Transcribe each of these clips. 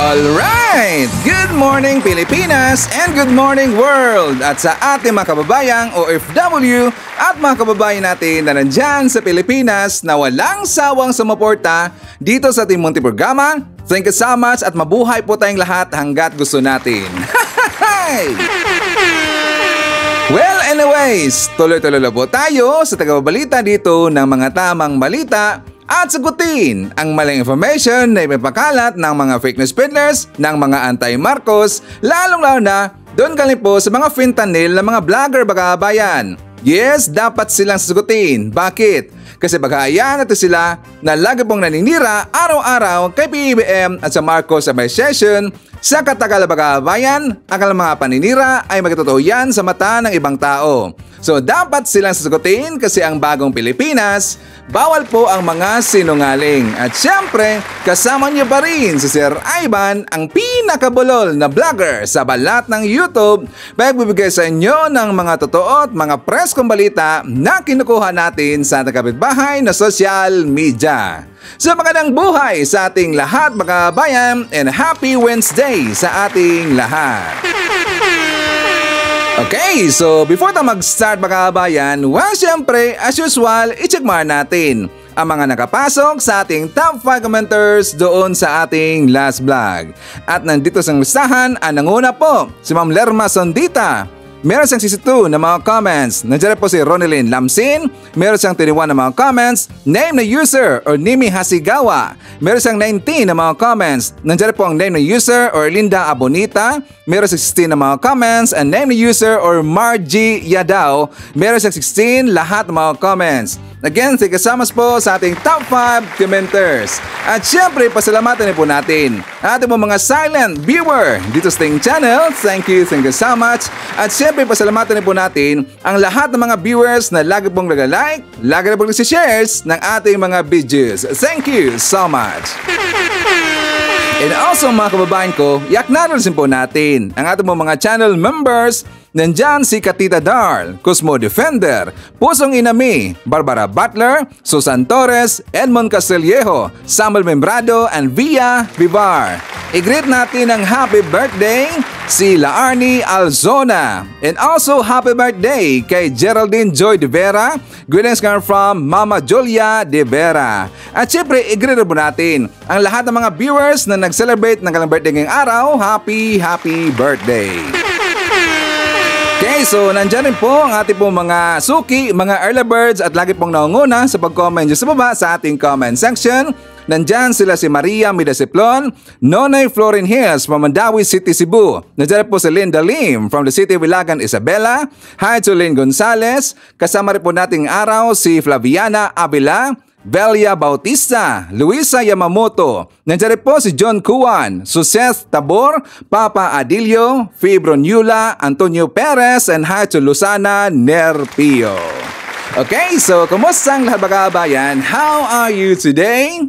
Alright! Good morning Pilipinas and good morning world! At sa ating mga kababayang OFW at mga kababayan natin na nandyan sa Pilipinas na walang sawang sumuporta dito sa ating munting programa, thank you so much at mabuhay po tayong lahat hanggat gusto natin. Well, anyways, tuloy-tuloy po tayo sa tagababalita dito ng mga tamang balita at sagutin ang maling information na ipapakalat ng mga fake news peddlers ng mga anti-Marcos, lalong-lalo na doon galing po sa mga fentanyl na mga vlogger bagabayan. Yes, dapat silang sagutin. Bakit? Kasi bagayan natin sila na lagi pong naninira araw-araw kay PBBM at sa Marcos Administration. Sa katagal bagabayan, ang mga paninira ay magtotoo yan sa mata ng ibang tao. So dapat silang sasagutin kasi ang bagong Pilipinas, bawal po ang mga sinungaling. At syempre, kasama niyo pa rin si Sir Ivan, ang pinakabulol na vlogger sa balat ng YouTube, magbibigay sa inyo ng mga totoo at mga preskong balita na kinukuha natin sa kapitbahay na social media. So magandang buhay sa ating lahat mga kabayan and happy Wednesday sa ating lahat. Okay, so before tayo mag-start mga kabayan, well syempre as usual, i-check natin ang mga nakapasok sa ating top 5 commenters doon sa ating last vlog. At nandito sa listahan, ang nanguna po si Ma'am Lerma Sondita. Meron siyang 62 na mga comments. Nandiyan po si Ronelyn Lamsin. Meron siyang 21 na mga comments. Name na user or Nimi Hasigawa. Meron siyang 19 na mga comments. Nandiyan po ang name na user or Linda Abonita. Meron siyang 16 na mga comments. And name na user or Margie Yadao. Meron siyang 16 lahat ng mga comments. Again, sigasamas po sa ating top 5 commenters. At syempre, pasalamatan po natin ang ating mga silent viewer dito sa ating channel. Thank you so much. At syempre, pasalamatan po natin ang lahat ng mga viewers na lagi pong nag-like, lagi na pong nag-shares ng ating mga videos. Thank you so much. And also mga kababayan ko, i-acknowledge po natin ang ating mga channel members. Nandyan si Katita Darl, Cosmo Defender, Pusong Inami, Barbara Butler, Susan Torres, Edmond Castillejo, Samuel Membrado, and Via Vivar. I-greet natin ang happy birthday si Laarni Alzona. And also happy birthday kay Geraldine Joy De Vera. Greetings from Mama Julia De Vera. At syempre, i-greet po natin ang lahat ng mga viewers na nag-celebrate ng kanilang birthday ngayong araw. Happy birthday! Okay, so nandyan rin po ang ating pong mga suki, mga early birds at lagi pong naunguna sa pag-comment sa baba sa ating comment section. Nandyan sila si Maria Midasiplon, Nonay Florin Hills from Mandawi City, Cebu. Nandyan po si Linda Lim from the City of Ilagan, Isabela. Hi to Lynn Gonzalez. Kasama rin po nating araw si Flaviana Abila, Belia Bautista, Luisa Yamamoto. Nandiyan po si John Kuan, Suseth Tabor, Papa Adilio, Fibro Nula, Antonio Perez, and hi to Lucana Nerpio. Okay, so kumusta ang lahat mga kabayan? How are you today?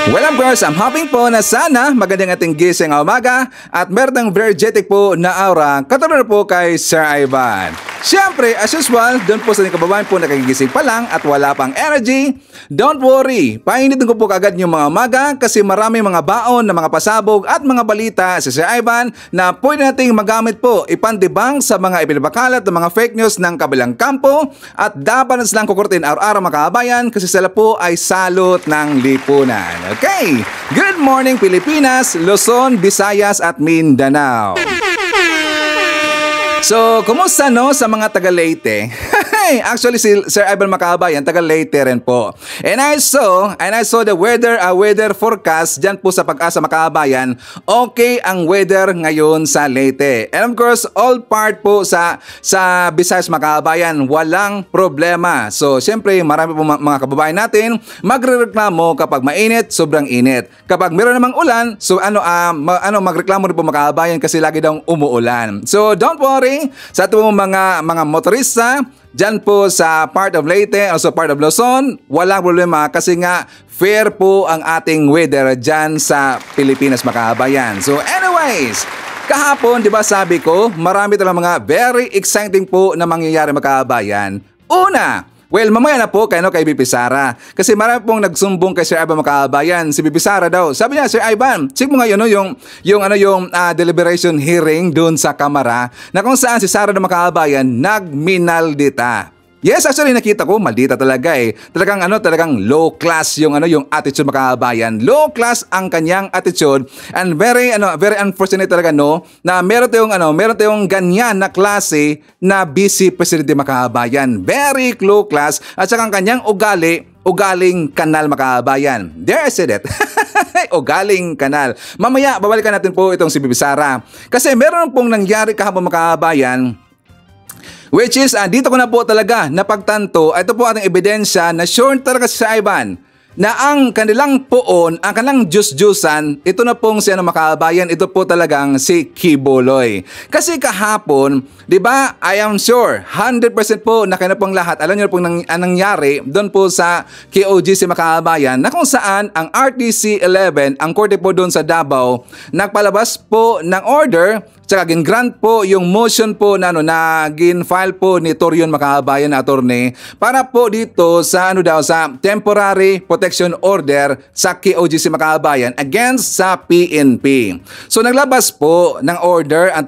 Well, of course, I'm hoping po na sana magandang ating gising ang umaga at meron ng energetic po na aura katulad po kay Sir Ivan. Siyempre, as usual, doon po sa kababayan po nakagigising pa lang at wala pang energy, don't worry, painitin ko po kagad yung mga umaga kasi marami mga baon na mga pasabog at mga balita sa Sir Ivan na pwede nating magamit po ipandibang sa mga ipinapakalat ng mga fake news ng kabilang kampo at dapat na silang kukurtin araw-araw mga kababayan kasi sila po ay salot ng lipunan. Okay, good morning Pilipinas, Luzon, Visayas at Mindanao. So, kumusta no sa mga taga Leyte? Actually, si Sir Ivan Makabayan, taga Leyte rin po. And I saw the weather forecast dyan po sa Pag-asa Makabayan. Okay ang weather ngayon sa Leyte. And of course, all part po sa Visayas Makabayan, walang problema. So, siyempre, marami po mga kababayan natin magrereklamo kapag mainit, sobrang init. Kapag meron namang ulan, so magreklamo rin po Makabayan kasi lagi daw umuulan. So, don't worry. Sa ating mga motorista dyan po sa part of Leyte, also part of Luzon, walang problema kasi nga fair po ang ating weather dyan sa Pilipinas mga kabayan. So anyways, kahapon, di ba sabi ko, marami talagang mga very exciting po na mangyayari mga kabayan. Una, Well, mamaya na po kay BP Sara. Kasi marami pong nagsumbong kay Sir Ivan mga kababayan. Si BP Sara daw. Sabi niya, Sir Ivan, check mo ngayon yung deliberation hearing doon sa Kamara na kung saan si Sara ng mga kababayan nagminaldita. Yes, actually nakita ko, maldita talaga eh. Talagang low class yung attitude mga kababayan. Low class ang kanyang attitude and very unfortunate talaga na meron tayong ganyan na klase na vice presidente mga kababayan. Very low class at saka ang kanyang ugaling kanal mga kababayan. There I said it. Ugaling kanal. Mamaya babalikan natin po itong si BP Sara. Kasi meron pong nangyari kahapon mga kababayan. Which is, dito ko na po talaga napagtanto, ito po ating ebidensya na sure talaga si Ivan na ang kanilang poon, ang kanilang juice-juicean, ito na pong si makabayan, ito po talagang si Kibuloy. Kasi kahapon, di ba, I am sure, 100% po na kayo pong lahat, alam niyo pong nangyari doon po sa KOGC makabayan, na kung saan ang RTC 11, ang korte po doon sa Davao, nagpalabas po ng order, tsaka gin-grant po yung motion po na gin-file po ni Torion makabayan na attorney para po dito sa sa temporary protection order sa KOGC makabayan against sa PNP. So naglabas po ng order ang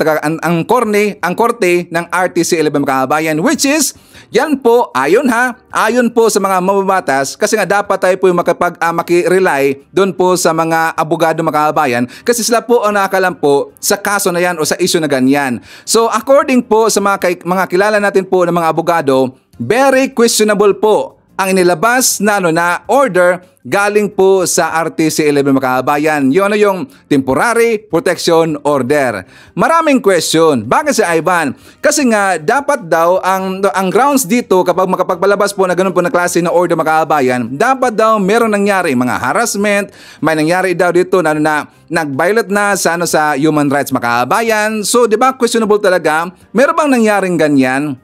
korte ng RTC 11 makabayan, which is yan po ayon po sa mga mababatas kasi nga dapat tayo po maki-rely doon po sa mga abogado makabayan kasi sila po ang nakakalam po sa kaso na yan o sa issue na ganyan. So according po sa mga kilala natin po ng mga abogado, very questionable po ang inilabas na order galing po sa RTC 11 makabayan. Yung temporary protection order. Maraming question. Bakit si Ivan? Kasi nga dapat daw ang grounds dito kapag makapagpalabas po na ganun po na klase na order makabayan, dapat daw meron nangyari mga harassment, may nangyari daw dito na nag-violate na sa human rights makabayan. So, 'di ba questionable talaga? Meron bang nangyaring ganyan?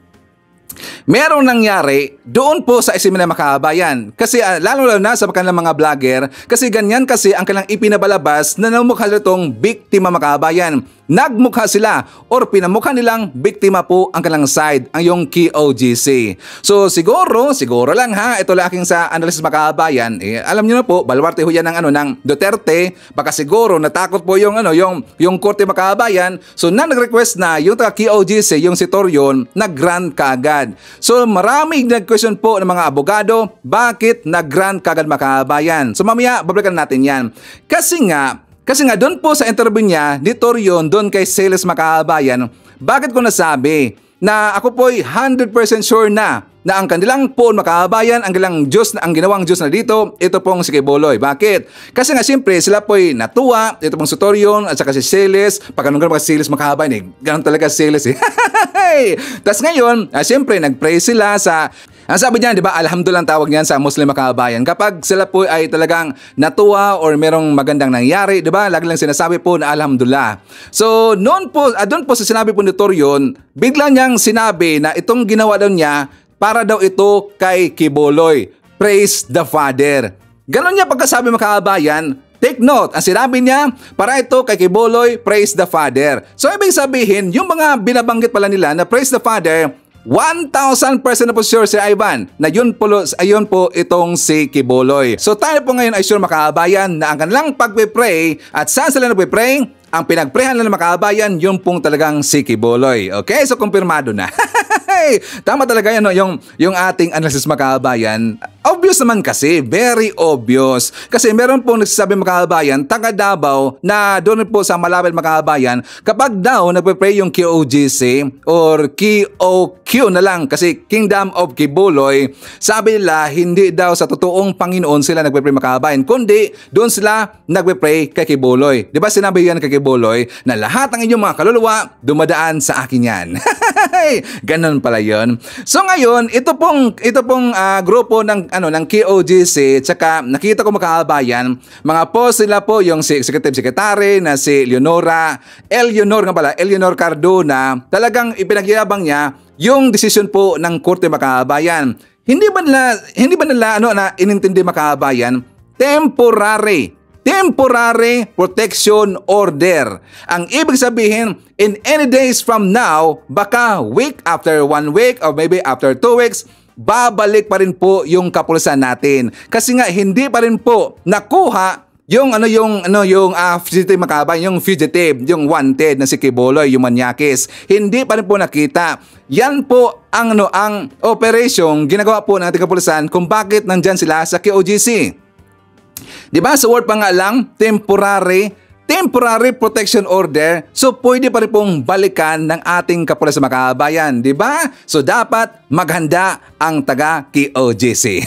Merong nangyari doon po sa isimen ng makabayan. Kasi lalo na sa kanilang mga vlogger, kasi ganyan kasi ang kanilang ipinabalabas na namukha itong biktima makabayan. Nagmukha sila or pinamukha nilang biktima po ang kanilang side, ang yung KOGC. So siguro lang ito lang aking sa analysis makabayan. Alam niyo na po, baluarte ho yan ng Duterte, baka siguro natakot po yung korte makabayan. So nag-request na yung taga KOGC, yung si Torion, nag-grant kaagad. So maraming nag-question po ng mga abogado, bakit nag-grant kaagad makabayan? So mamaya babalikan natin yan. Kasi nga doon po sa interview niya ni Torion doon kay Celes makabayan, bakit ko nasabi na ako po'y 100% sure na ang kanilang poon makabayan, ang ginawang Diyos na dito, ito pong si Kibuloy. Bakit? Kasi nga siyempre sila po'y natuwa, ito pong si Torion at saka si Celes, pagkanong mga Celes makabayan ganun talaga si Celes Tapos ngayon, siyempre nag-pray sila ang sabi niya, di ba, alhamdulillah tawag niyan sa Muslim makabayan. Kapag sila po ay talagang natuwa or merong magandang nangyari, di ba, lagi lang sinasabi po na alhamdulillah. So, doon po sa sinabi po ni Torion, bigla niyang sinabi na itong ginawa daw niya para daw ito kay Kibuloy. Praise the Father. Ganon niya pagkasabi makabayan. Take note, ang sinabi niya, para ito kay Kibuloy, praise the Father. So, ibig sabihin, yung mga binabanggit pala nila na praise the Father, 1,000% na po sure si Ivan na yun po itong si Kibuloy. So tayo po ngayon ay sure makabayan na ang kanilang pagpipray at saan sila nagpipray, ang pinagprehan nila makabayan, yun pong talagang si Kibuloy. Okay, so kumpirmado na. Tama talaga yan, yung ating analysis makabayan. Obvious naman kasi, very obvious. Kasi meron pong nagsasabi makabayan, taga Davao na doon po sa malapit makabayan, kapag daw nagpe-pray yung KOGC or KOQ na lang kasi Kingdom of Kibuloy, sabi nila hindi daw sa totoong Panginoon sila nagpe-pray makabayan, kundi doon sila nagpe-pray kay Kibuloy. Di ba sinabi yan kay Kibuloy na lahat ng inyong mga kaluluwa dumadaan sa akin yan. Ganon pala yun. So ngayon, ito pong grupo ng KOGC, tsaka nakita ko makabayan, mga post nila po yung executive secretary na si Eleanor Cardona, talagang ipinagyabang niya yung decision po ng korte makabayan. Hindi ba nila inintindi makabayan? Temporary protection order. Ang ibig sabihin, in any days from now, baka week after 1 week or maybe after 2 weeks, babalik pa rin po yung kapulisan natin. Kasi nga hindi pa rin po nakuha yung fugitive mga kababayan, yung fugitive, yung wanted na si Quiboloy, yung Manyakis. Hindi pa rin po nakita. Yan po ang operation ginagawa po ng ating kapulisan kung bakit nandyan sila sa KOGC. Diba? Sa word pa nga lang, temporary protection order, so pwede pa rin pong balikan ng ating kapulisan mga kababayan, di ba? So dapat maghanda ang taga KOGC.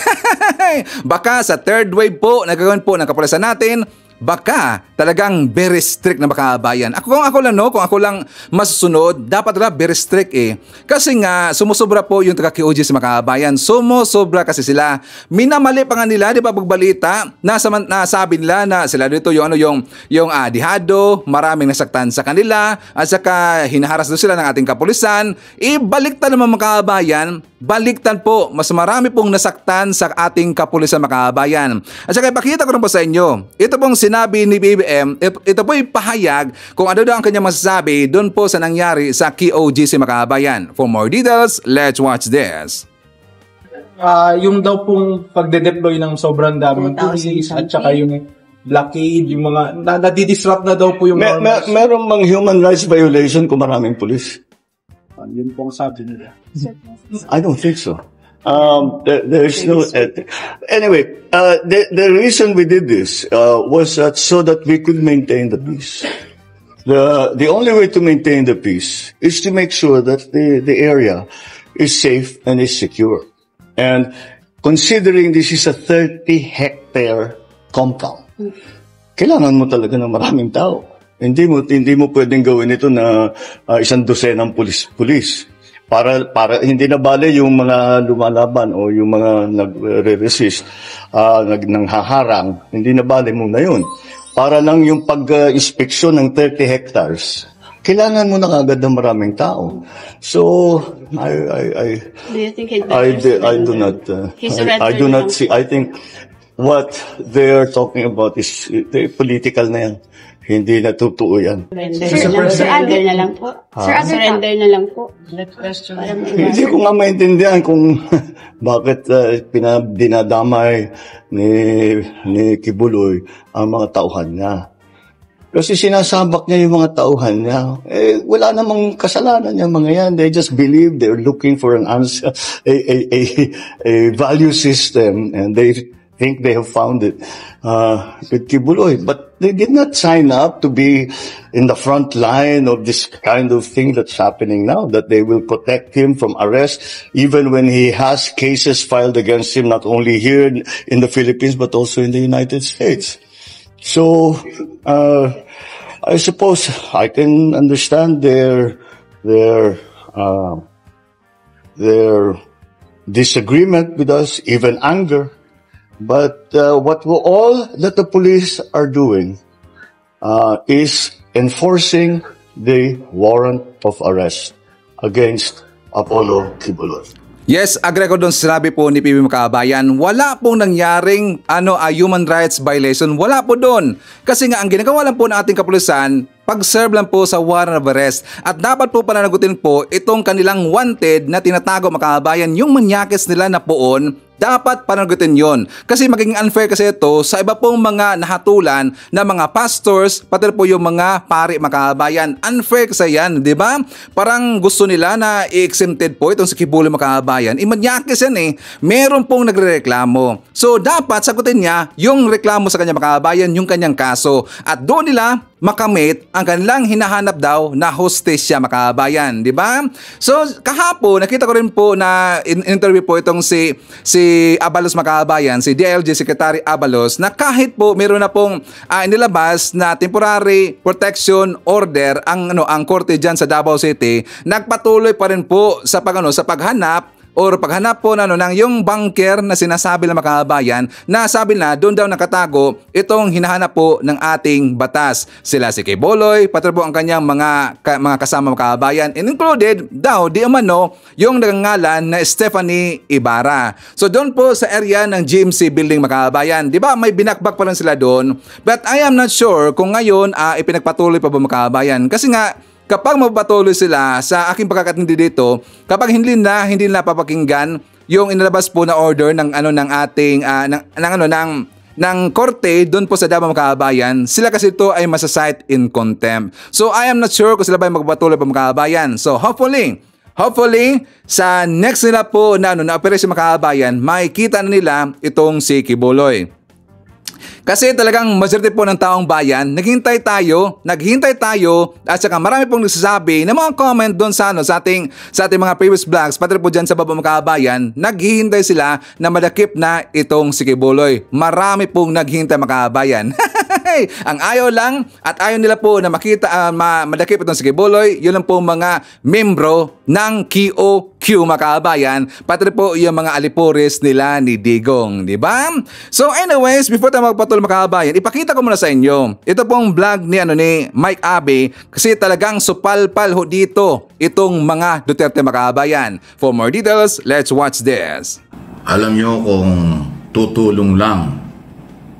Baka sa third wave po na gagawin po ng kapulisan natin, baka talagang very strict na mga kababayan. Kung ako lang masusunod, dapat very strict eh. Kasi nga, sumusobra po yung taga-KOGC mga kababayan. Sumusobra kasi sila. Minamali pa nga nila, di ba, pagbalita, nasabi nila na sila dito yung dihado, maraming nasaktan sa kanila, at saka hinaharas doon sila ng ating kapulisan. Ibaliktad naman mga kababayan, baliktad po, mas marami pong nasaktan sa ating kapulisan mga kababayan. At saka ipakita ko rin po sa inyo, ito pong sinabi ni BBM, ito po yung pahayag kung ano daw ang kanyang masasabi doon po sa nangyari sa KOGC mga kababayan. For more details, let's watch this. Yung daw pong pagde-deploy ng sobrang daming police at saka yung blockade, yung mga nadidisrupt na daw po yung meron mang human rights violation kung maraming police? Yun pong sabi nila. I don't think so. There's no anyway. The reason we did this was so that we could maintain the peace. The only way to maintain the peace is to make sure that the area is safe and is secure. And considering this is a 30-hectare compound, kailangan mo talaga ng maraming tao. Hindi mo pwedeng gawin ito na isang dosenang pulis. Para hindi na bale yung mga lumalaban o yung mga nagre-resist, nanghaharang, hindi na bale muna yun. Para lang yung pag-inspeksyon ng 30 hectares, kailangan mo na kagad ng maraming tao. So, Do you think I do not see. I think what they're talking about is political na yan. Hindi na totoo yan. Surrender na lang po. Surrender na lang po. Hindi ko nga maintindihan kung bakit dinadamay ni Quiboloy ang mga tauhan niya. Kasi sinasabak niya yung mga tauhan niya. Wala namang kasalanan yung mga yan. They just believe they're looking for an answer, a value system, and they think they have found it with Quiboloy. But they did not sign up to be in the front line of this kind of thing that's happening now, that they will protect him from arrest, even when he has cases filed against him, not only here in the Philippines, but also in the United States. So, I suppose I can understand their disagreement with us, even anger. But what all that the police are doing is enforcing the warrant of arrest against Apollo Quiboloy. Yes, agree ko doon sa sinabi po ni PB Makabayan, wala pong nangyaring human rights violation, wala po doon. Kasi nga ang ginagawa lang po ng ating kapulisan, pag-serve lang po sa warrant of arrest. At dapat po pananagutin po itong kanilang wanted na tinatago mga kababayan, yung Manyakis nila na poon, dapat pananagutin yon. Kasi magiging unfair kasi ito sa iba pong mga nahatulan na mga pastors, pati po yung mga pari mga kababayan. Unfair kasi yan, di ba? Parang gusto nila na i-exempted po itong si Quiboloy mga kababayan. Manyakis yan eh. Meron pong nagrereklamo. So dapat sagutin niya yung reklamo sa kanya mga kababayan, yung kanyang kaso. At doon nila makamit ang kanilang hinahanap daw na hostesya mga kababayan, di ba? So kahapon nakita ko rin po na interview po itong si Abalos mga kababayan, si DILG Secretary Abalos, na kahit po meron na pong inilabas na temporary protection order ang korte diyan sa Davao City, nagpatuloy pa rin po sa paghanap po ng yung bunker na sinasabi ng mga kababayan na sabi na doon daw nakatago itong hinahanap po ng ating batas. Sila si Quiboloy, pati po ang kanyang mga kasama mga kababayan, and included daw di umano yung nagangalan na Stephanie Ibarra. So doon po sa area ng GMC building mga kababayan, di ba may binakbak pa rin sila doon, but I am not sure kung ngayon ipinagpatuloy pa ba mga kababayan. Kasi nga kapag mapatuloy sila sa aking pagkakatindi dito, kapag hindi na papakinggan, yung inilabas po na order ng ng ating ng korte doon po sa Davao mga kababayan, sila kasi ito ay masasite in contempt. So I am not sure kung sila ba ay magpatuloy pa mga kababayan. So hopefully sa next nila po na operasyon mga kababayan, makikita na nila itong si Kibuloy. Kasi talagang majority po ng taong bayan, naghintay tayo at saka marami pong nagsasabi ng mga comment doon sa ating mga previous vlogs, pati po dyan sa baba mga kabayan, naghihintay sila na madakip na itong si Kibuloy. Marami pong naghihintay mga kabayan. Ang ayaw lang at ayaw nila po na makita madakip itong si Kibuloy, yun lang po mga membro ng QOQ mga kabayan, pati po yung mga alipores nila ni Digong, di ba? So anyways, before tayo magpatuloy mga kabayan, ipakita ko muna sa inyo ito pong vlog ni Mike Abe, kasi talagang supalpal ho dito itong mga Duterte mga kabayan. For more details, let's watch this. Alam nyo, kung tutulong lang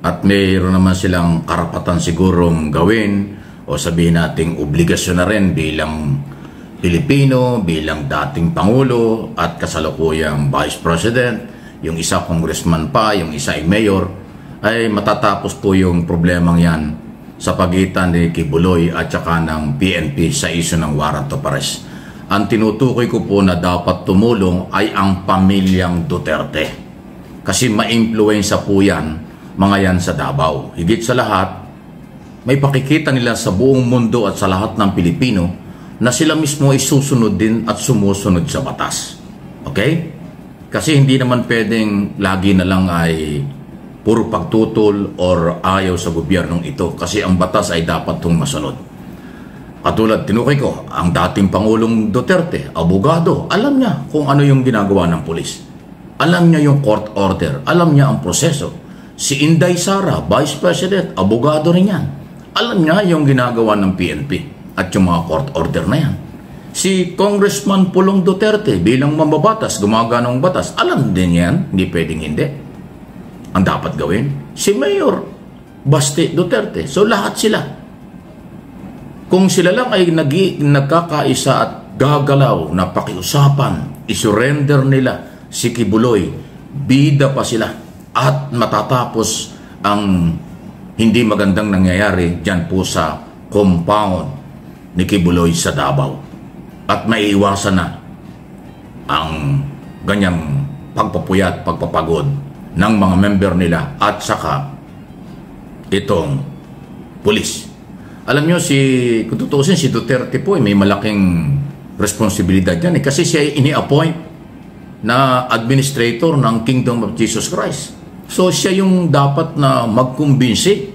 at mayroon naman silang karapatan sigurong gawin o sabihin nating obligasyon na rin bilang Pilipino, bilang dating Pangulo at kasalukuyang Vice President, yung isa congressman pa, yung isa ay mayor, ay matatapos po yung problemang yan sa pagitan ni Kibuloy at saka ng PNP sa issue ng warrant of arrest. Ang tinutukoy ko po na dapat tumulong ay ang pamilyang Duterte. Kasi ma-influensya po yan, mga yan sa Davao. Higit sa lahat, may pakikita nila sa buong mundo at sa lahat ng Pilipino na sila mismo ay susunod din at sumusunod sa batas. Okay? Kasi hindi naman pwedeng lagi na lang ay puro pagtutol or ayaw sa gobyernong ito, kasi ang batas ay dapat itong masunod. Katulad, tinukay ko, ang dating Pangulong Duterte, abogado, alam niya kung ano yung ginagawa ng pulis. Alam niya yung court order, alam niya ang proseso. Si Inday Sara, Vice President, abogado rin yan. Alam niya yung ginagawa ng PNP at yung mga court order na yan. Si Congressman Pulong Duterte, bilang mambabatas, gumaganong batas, alam din yan, hindi pwedeng hindi. Ang dapat gawin, si Mayor Baste Duterte. So lahat sila. Kung sila lang ay nagkakaisa at gagalaw na pakiusapan, isurrender nila si Kibuloy, bida pa sila at matatapos ang hindi magandang nangyayari dyan po sa compound ni Kibuloy sa Davao. At maiiwasan na ang ganyang pagpapuyat, pagpapagod ng mga member nila at saka itong pulis. Alam nyo, kung tutusin, si Duterte po may malaking responsibilidad yan kasi siya ay ini-appoint na administrator ng Kingdom of Jesus Christ. So siya yung dapat na magkumbinsi.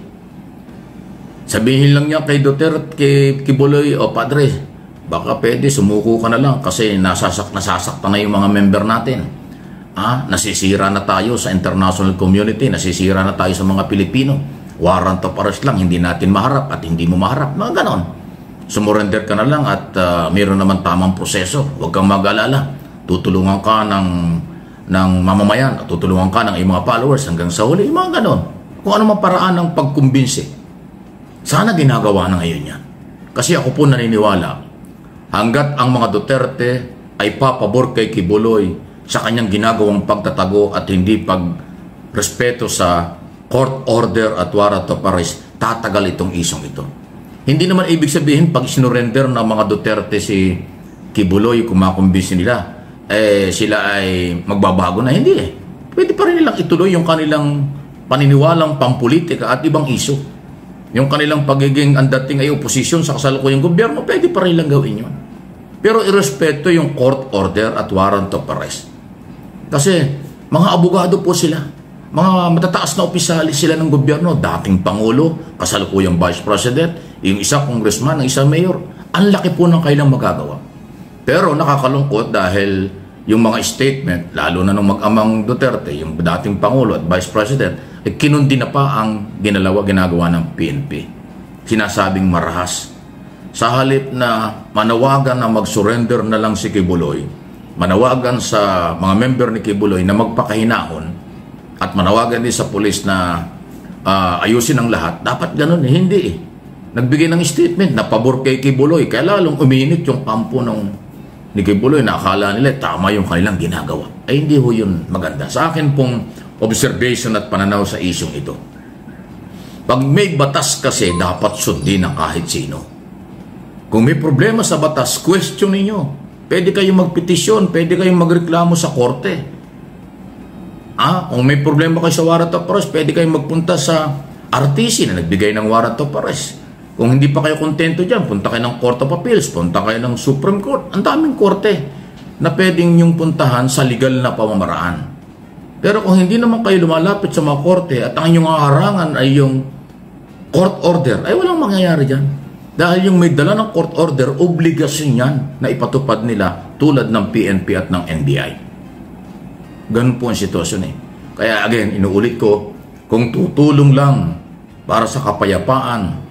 Sabihin lang niya kay Duterte, kay Kibuloy, o Padre, baka pwede sumuko ka na lang kasi nasasakta na yung mga member natin. Nasisira na tayo sa international community, nasisira na tayo sa mga Pilipino. Warrant of arrest lang, hindi natin maharap at hindi mo maharap. Mga ganon. Sumurrender ka na lang at mayroon naman tamang proseso. Huwag kang mag-alala. Tutulungan ka ng mamamayan at tutulungan ka ng iyong mga followers hanggang sa huli. Mga ganon. Kung ano man paraan ng pagkumbinsi. Sana ginagawa na ngayon yan. Kasi ako po naniniwala, hanggat ang mga Duterte ay papabor kay Kibuloy sa kanyang ginagawang pagtatago at hindi pagrespeto sa court order at warrant of arrest, tatagal itong isong ito. Hindi naman ibig sabihin pag sinurrender ng mga Duterte si Kibuloy, kumakumbinsi nila, sila ay magbabago na. Hindi Pwede pa rin nilang ituloy yung kanilang paniniwalang pampolitika at ibang isyo. Yung kanilang pagiging andating ay oposisyon sa kasalukuyang gobyerno, pwede pa rin nilang gawin yun. Pero irespeto yung court order at warrant of arrest. Kasi mga abogado po sila, mga matataas na opisyali sila ng gobyerno, dating Pangulo, kasalukuyang Vice President, yung isa congressman, ang isa mayor. Ang laki po ng kailang magagawa. Pero nakakalungkot dahil yung mga statement, lalo na nung mag-amang Duterte, yung dating Pangulo at Vice President, kinundi na pa ang ginagawa ng PNP. Sinasabing marahas. Sa halip na manawagan na mag-surrender na lang si Kibuloy, manawagan sa mga member ni Kibuloy na magpakahinahon at manawagan din sa pulis na ayusin ang lahat, dapat ganun Hindi Nagbigay ng statement na pabor kay Kibuloy, kaya lalong uminit yung kampo ng ni Kibuloy na akala nila tama yung kanilang ginagawa. Ay hindi ho yun maganda. Sa akin pong observation at pananaw sa isyong ito. Pag may batas kasi, dapat sundin ng kahit sino. Kung may problema sa batas, question ninyo. Pwede kayong magpetisyon, pwede kayong magreklamo sa korte. Kung may problema kayo sa warrant of arrest, pwede kayong magpunta sa RTC na nagbigay ng warrant of arrest. Kung hindi pa kayo kontento dyan, punta kayo ng Court of Appeals, punta kayo ng Supreme Court. Ang daming korte na pwedeng yung puntahan sa legal na pamamaraan. Pero kung hindi naman kayo lumalapit sa mga korte at ang inyong harangan ay yung court order, ay walang mangyayari dyan. Dahil yung may dala ng court order, obligasyon yan na ipatupad nila tulad ng PNP at ng NBI. Ganun po ang sitwasyon eh. Kaya again, inuulit ko, kung tutulong lang para sa kapayapaan,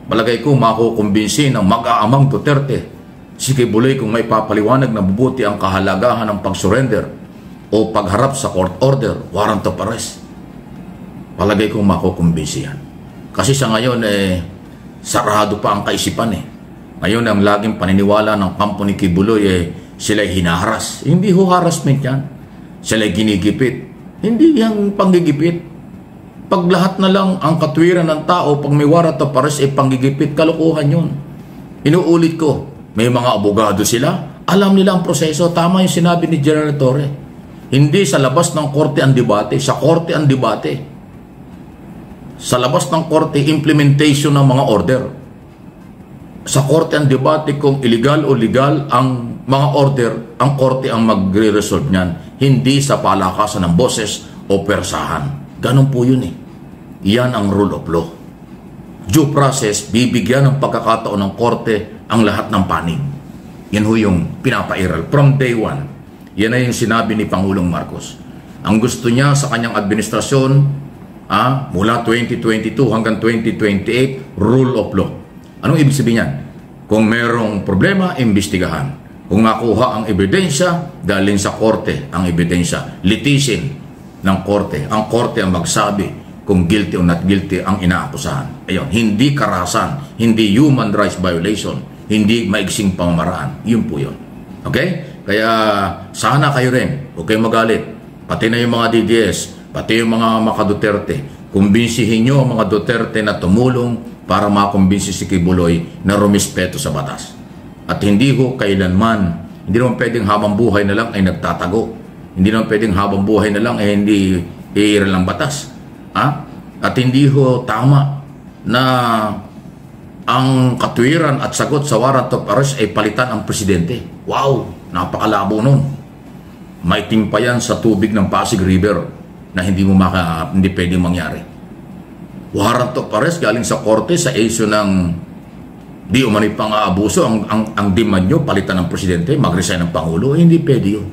malagay ko makukumbinsi ng mag-aamang Duterte, si Kibuloy kung may papaliwanag na mabuti ang kahalagahan ng pag-surrender o pagharap sa court order, warrant of arrest, palagay ko makukumbinsi yan. Kasi sa ngayon, sarado pa ang kaisipan eh. Ngayon, ang laging paniniwala ng kampo ni Kibuloy sila'y hinaharas. Hindi ho harassment yan. Sila'y ginigipit. Hindi yung panggigipit. Pag lahat na lang ang katwiran ng tao, pag may warrant of arrest, panggigipit, kalokohan yun. Inuulit ko, may mga abogado sila, alam nila ang proseso. Tama yung sinabi ni General Torre. Hindi sa labas ng korte ang debate, sa korte ang debate. Sa labas ng korte, implementation ng mga order. Sa korte ang debate kung illegal o legal ang mga order, ang korte ang magre-resolve niyan. Hindi sa palakasan ng boses o persahan. Ganon po yun eh. Yan ang rule of law. Due process, bibigyan ng pagkakataon ng korte ang lahat ng panig. Yan ho yung pinapairal. From day one, yan ay yung sinabi ni Pangulong Marcos. Ang gusto niya sa kanyang administrasyon, mula 2022 hanggang 2028, rule of law. Anong ibig sabihin yan? Kung merong problema, imbestigahan. Kung makuha ang ebidensya, dalhin sa korte ang ebidensya. Litisin ng korte. Ang korte ang magsabi kung guilty o not guilty ang inaakusahan. Ayun, hindi karahasan, hindi human rights violation, hindi maiksing pamamaraan. Yun po yun. Okay? Kaya sana kayo rin, huwag kayong magalit. Pati na yung mga DDS, pati yung mga Duterte, kumbinsihin nyo ang mga Duterte na tumulong para makumbinsi si Kibuloy na rumispeto sa batas. At hindi ho kailanman, hindi naman pwedeng habang buhay na lang ay nagtatago. Hindi naman pwedeng habang buhay na lang ay hindi iiral ng batas. At hindi ho tama na ang katwiran at sagot sa warrant of arrest ay palitan ang presidente. Wow! Napakalabo nun. Maitim pa yan sa tubig ng Pasig River na hindi pwedeng mangyari. Warrant of arrest galing sa korte sa issue ng di umano'y pang-aabuso, ang demand nyo, palitan ng presidente, mag-resign ng Pangulo, hindi pwede yun.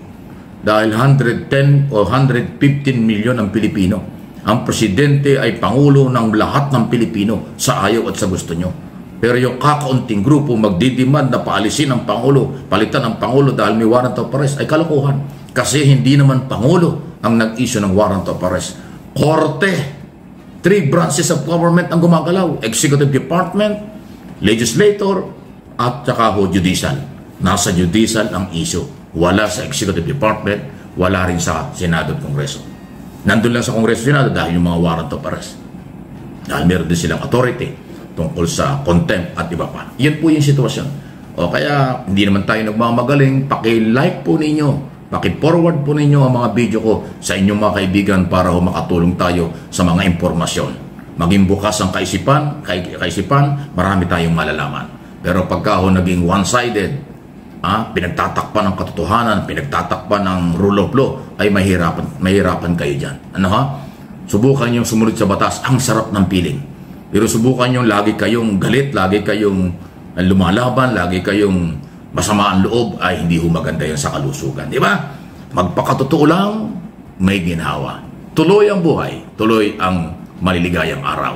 Dahil 110 o 115 milyon ang Pilipino. Ang presidente ay Pangulo ng lahat ng Pilipino sa ayaw at sa gusto nyo. Pero yung kakaunting grupo magdidemand na paalisin ng Pangulo, palitan ng Pangulo dahil may warrant of arrest, ay kalokohan. Kasi hindi naman Pangulo ang nag-issue ng warrant of arrest. Korte, 3 branches of government ang gumagalaw. Executive Department, Legislator, at saka Judicial. Nasa Judicial ang issue. Wala sa Executive Department, wala rin sa Senado at Kongreso. Nandun lang sa Kongreso at Senado dahil yung mga warrant of arrest. Dahil meron din silang authority tungkol sa contempt at iba pa. Yan po yung sitwasyon. O kaya, hindi naman tayo nagmamagaling. Paki-like po ninyo, paki-forward po ninyo ang mga video ko sa inyong mga kaibigan para makatulong tayo sa mga impormasyon. Maging bukas ang kaisipan, marami tayong malalaman. Pero pagka naging one-sided, pinagtatakpan ng katotohanan, pinagtatakpan ng rule of law, ay mahirapan kayo dyan. Subukan yung sumunod sa batas, ang sarap ng piling. Pero subukan yung lagi kayong galit, lagi kayong lumalaban, lagi kayong masama ang loob, ay hindi maganda yan sa kalusugan. Di ba? Magpakatotoo lang, may ginhawa. Tuloy ang buhay, tuloy ang maliligayang araw.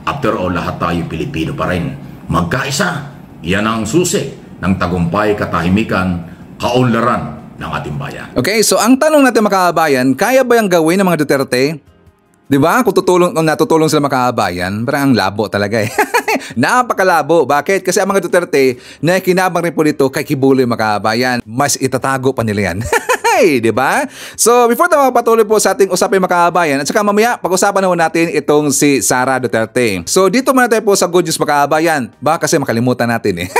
After all, lahat tayo Pilipino pa rin. Magkaisa, yan ang susi ng tagumpay, katahimikan, kaunlaran ng ating bayan. Okay, so ang tanong natin mga kababayan, kaya ba yung gawin ng mga Duterte? Di ba? Kung natutulong sila mga kababayan, parang ang labo talaga eh. Napakalabo. Bakit? Kasi ang mga Duterte, nakikinabang rin po dito kay Kibuloy mga kabayan. Mas itatago pa nila yan. Di ba? So, before tayo magpatuloy po sa ating usapin mga kabayan, at saka mamaya, pag-usapan naman natin itong si Sara Duterte. So, dito muna tayo po sa good news mga kabayan. Baka kasi makalimutan natin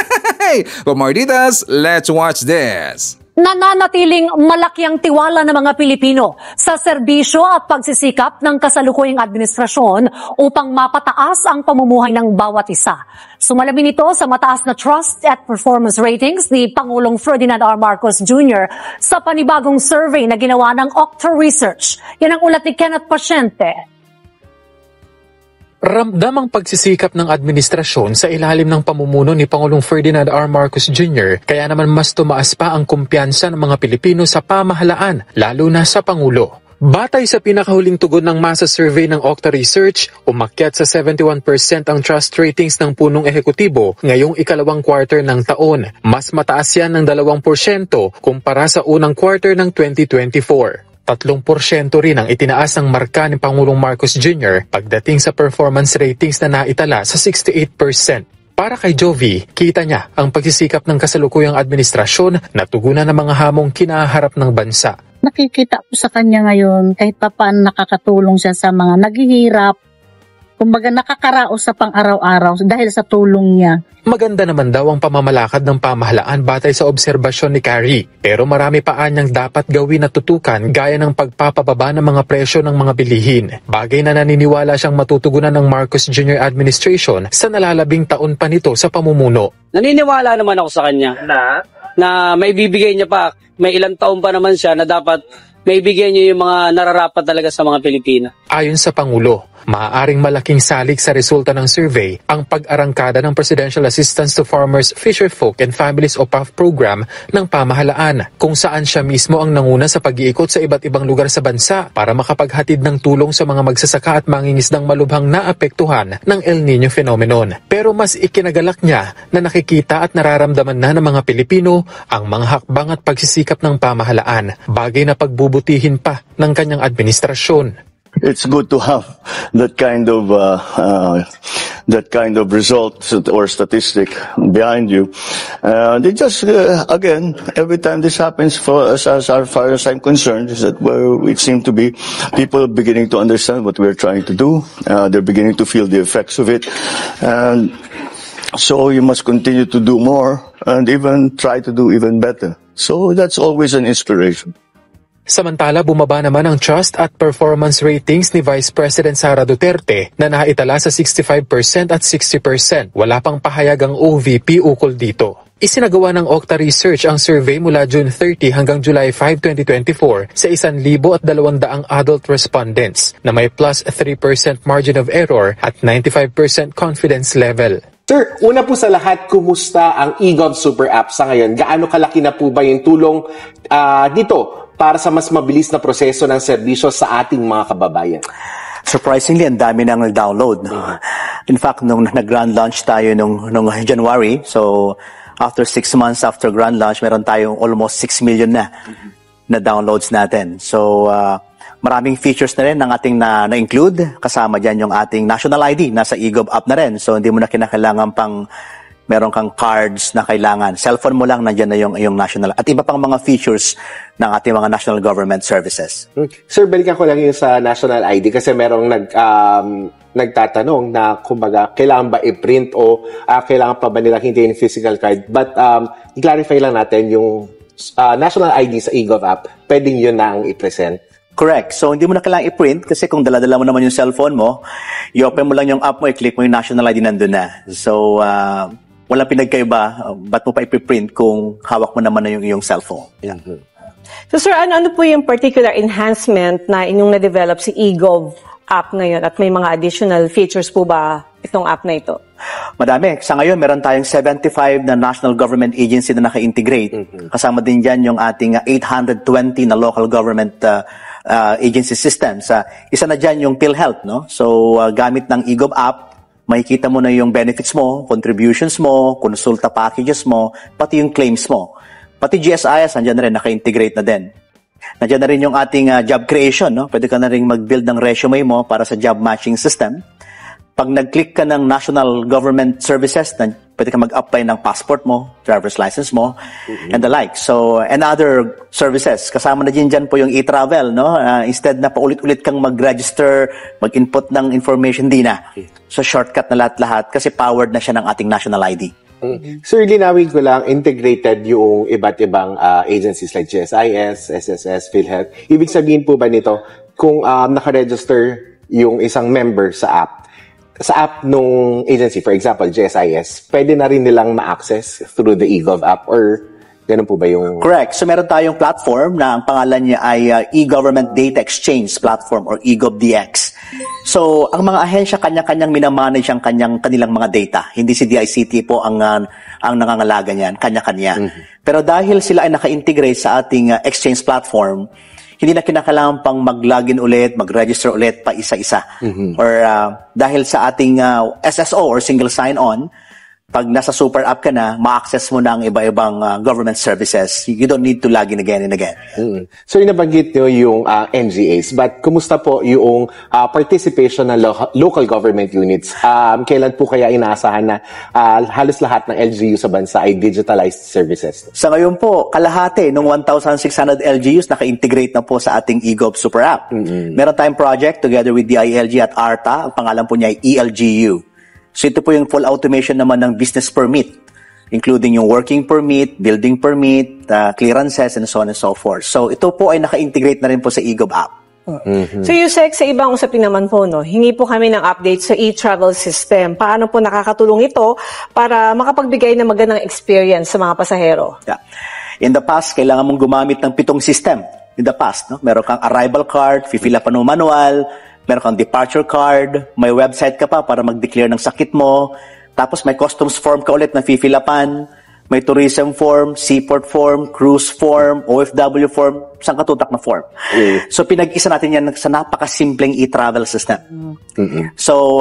For more details, let's watch this. Nananatiling malaki ang tiwala ng mga Pilipino sa serbisyo at pagsisikap ng kasalukuyang administrasyon upang mapataas ang pamumuhay ng bawat isa. Sumalamin ito sa mataas na trust at performance ratings ni Pangulong Ferdinand R. Marcos Jr. sa panibagong survey na ginawa ng Okta Research. Yan ang ulat ni Kenneth Pasyente. Ramdam ang pagsisikap ng administrasyon sa ilalim ng pamumuno ni Pangulong Ferdinand R. Marcos Jr. Kaya naman mas tumaas pa ang kumpiyansa ng mga Pilipino sa pamahalaan, lalo na sa Pangulo. Batay sa pinakahuling tugon ng masa survey ng Okta Research, umakyat sa 71% ang trust ratings ng punong ehekutibo ngayong ikalawang quarter ng taon. Mas mataas yan ng 2% kumpara sa unang quarter ng 2024. 3% rin ang itinaas ng marka ni Pangulong Marcos Jr. pagdating sa performance ratings na naitala sa 68%. Para kay Jovi, kita niya ang pagsisikap ng kasalukuyang administrasyon na tugunan ng mga hamong kinaharap ng bansa. Nakikita ko sa kanya ngayon kahit pa paano nakakatulong siya sa mga naghihirap. Kumbaga nakakaraos sa pang-araw-araw dahil sa tulong niya. Maganda naman daw ang pamamalakad ng pamahalaan batay sa obserbasyon ni Carrie. Pero marami pa anyang dapat gawin at tutukan gaya ng pagpapababa ng mga presyo ng mga bilihin. Bagay na naniniwala siyang matutugunan ng Marcos Jr. administration sa nalalabing taon pa nito sa pamumuno. Naniniwala naman ako sa kanya na may bibigay niya pa. May ilang taon pa naman siya na dapat may bigyan niya yung mga nararapat talaga sa mga Pilipina. Ayon sa Pangulo, maaaring malaking salik sa resulta ng survey ang pag-arangkada ng Presidential Assistance to Farmers, Fisherfolk and Families o PAF program ng pamahalaan, kung saan siya mismo ang nanguna sa pag-iikot sa iba't ibang lugar sa bansa para makapaghatid ng tulong sa mga magsasaka at mangingisdang malubhang naapektuhan ng El Niño phenomenon. Pero mas ikinagalak niya na nakikita at nararamdaman na ng mga Pilipino ang mga hakbang at pagsisikap ng pamahalaan, bagay na pagbubutihin pa ng kanyang administrasyon. It's good to have that kind of result or statistic behind you. They just again, every time this happens, for us, as far as I'm concerned, is that it seems to be people beginning to understand what we're trying to do. They're beginning to feel the effects of it, and so you must continue to do more and even try to do even better. So that's always an inspiration. Samantala, bumaba naman ang trust at performance ratings ni Vice President Sara Duterte na naitala sa 65% at 60%. Wala pang pahayag ang OVP ukol dito. Isinagawa ng Okta Research ang survey mula June 30 hanggang July 5, 2024 sa 1,200 adult respondents na may plus 3% margin of error at 95% confidence level. Sir, una po sa lahat, kumusta ang eGov Super App sa ngayon? Gaano kalaki na po ba yung tulong dito para sa mas mabilis na proseso ng serbisyo sa ating mga kababayan? Surprisingly, ang dami nang nag-download. In fact, nung nag-grand launch tayo nung January, so after 6 months after grand launch, meron tayong almost 6 million na downloads natin. So, maraming features na rin ng ating na-include. Kasama dyan yung ating national ID. Nasa eGov app na rin. So, hindi mo na kinakailangan pang meron kang cards na kailangan. Cellphone mo lang, nandiyan na yung national. At iba pang mga features ng ating mga national government services. Sir, balikan ko lang yung sa national ID kasi merong nagtatanong na kumbaga kailangan ba i-print o kailangan pa ba nila hindi yung physical card. But i-clarify lang natin yung national ID sa eGov app, pwedeng yun na ang i-present. Correct. So, hindi mo na kailangan i-print kasi kung dala-dala mo naman yung cellphone mo, i-open mo lang yung app mo, i-click mo yung national ID nandun na. So, walang pinagkaiba. Ba't mo pa i-print kung hawak mo naman na yung cellphone? Yeah. So, sir, ano po yung particular enhancement na inyong na-develop si eGov app ngayon at may mga additional features po ba itong app na ito? Madami. Sa ngayon, meron tayong 75 na national government agency na naka-integrate. Kasama din dyan yung ating 820 na local government agency systems. Isa na dyan yung PhilHealth, no? So, gamit ng eGov app, makikita mo na yung benefits mo, contributions mo, konsulta packages mo, pati yung claims mo. Pati GSIS, nandiyan na rin, naka-integrate na din. Nandiyan na rin yung ating job creation, no? Pwede ka na rin mag-build ng resume mo para sa job matching system. Pag nag-click ka ng national government services, pwede ka mag-apply ng passport mo, driver's license mo, and the like. So, and other services. Kasama na dyan po yung e-travel, no? Instead na paulit-ulit kang mag-register, mag-input ng information, di na. So, shortcut na lahat-lahat kasi powered na siya ng ating national ID. Sir, linawin ko lang, integrated yung iba't ibang agencies like GSIS, SSS, PhilHealth. Ibig sabihin po ba nito, kung nakaregister yung isang member sa app nung agency, for example, GSIS, pwede na rin nilang ma-access through the eGov app or ganun po ba yung... Correct. So meron tayong platform na ang pangalan niya ay e-Government Data Exchange Platform or eGovDX. So ang mga ahensya kanya-kanyang minamanage ang kanilang mga data. Hindi si DICT po ang nangangalaga niyan, kanya-kanya. Pero dahil sila ay naka-integrate sa ating exchange platform, hindi na kinakailangan pang mag-login ulit, mag-register ulit pa isa-isa. Or dahil sa ating SSO or single sign-on, pag nasa super app ka na, ma-access mo na ang iba-ibang government services. You don't need to log in again and again. So, nabanggit nyo yung NGAs, but kumusta po yung participation ng local government units? Kailan po kaya inaasahan na halos lahat ng LGU sa bansa ay digitalized services? Sa ngayon po, kalahati ng 1,600 LGUs naka-integrate na po sa ating eGov Super App. Meron tayong project together with DILG at ARTA. Ang pangalan po niya ay ELGU. So ito po yung full automation naman ng business permit, including yung working permit, building permit, clearances, and so on and so forth. So ito po ay naka-integrate na rin po sa eGov app. So Yusek, sa ibang usapin naman po, no, hingi po kami ng update sa e-travel system. Paano po nakakatulong ito para makapagbigay ng magandang experience sa mga pasahero? Yeah. In the past, kailangan mong gumamit ng 7 system. In the past, no? Meron kang arrival card, fill up ng manual, meron kang departure card, may website ka pa para mag-declare ng sakit mo, tapos may customs form ka ulit na fifilapan, may tourism form, seaport form, cruise form, OFW form, sangkatutak na form. So pinag-isa natin yan sa napakasimpleng e-travel system. So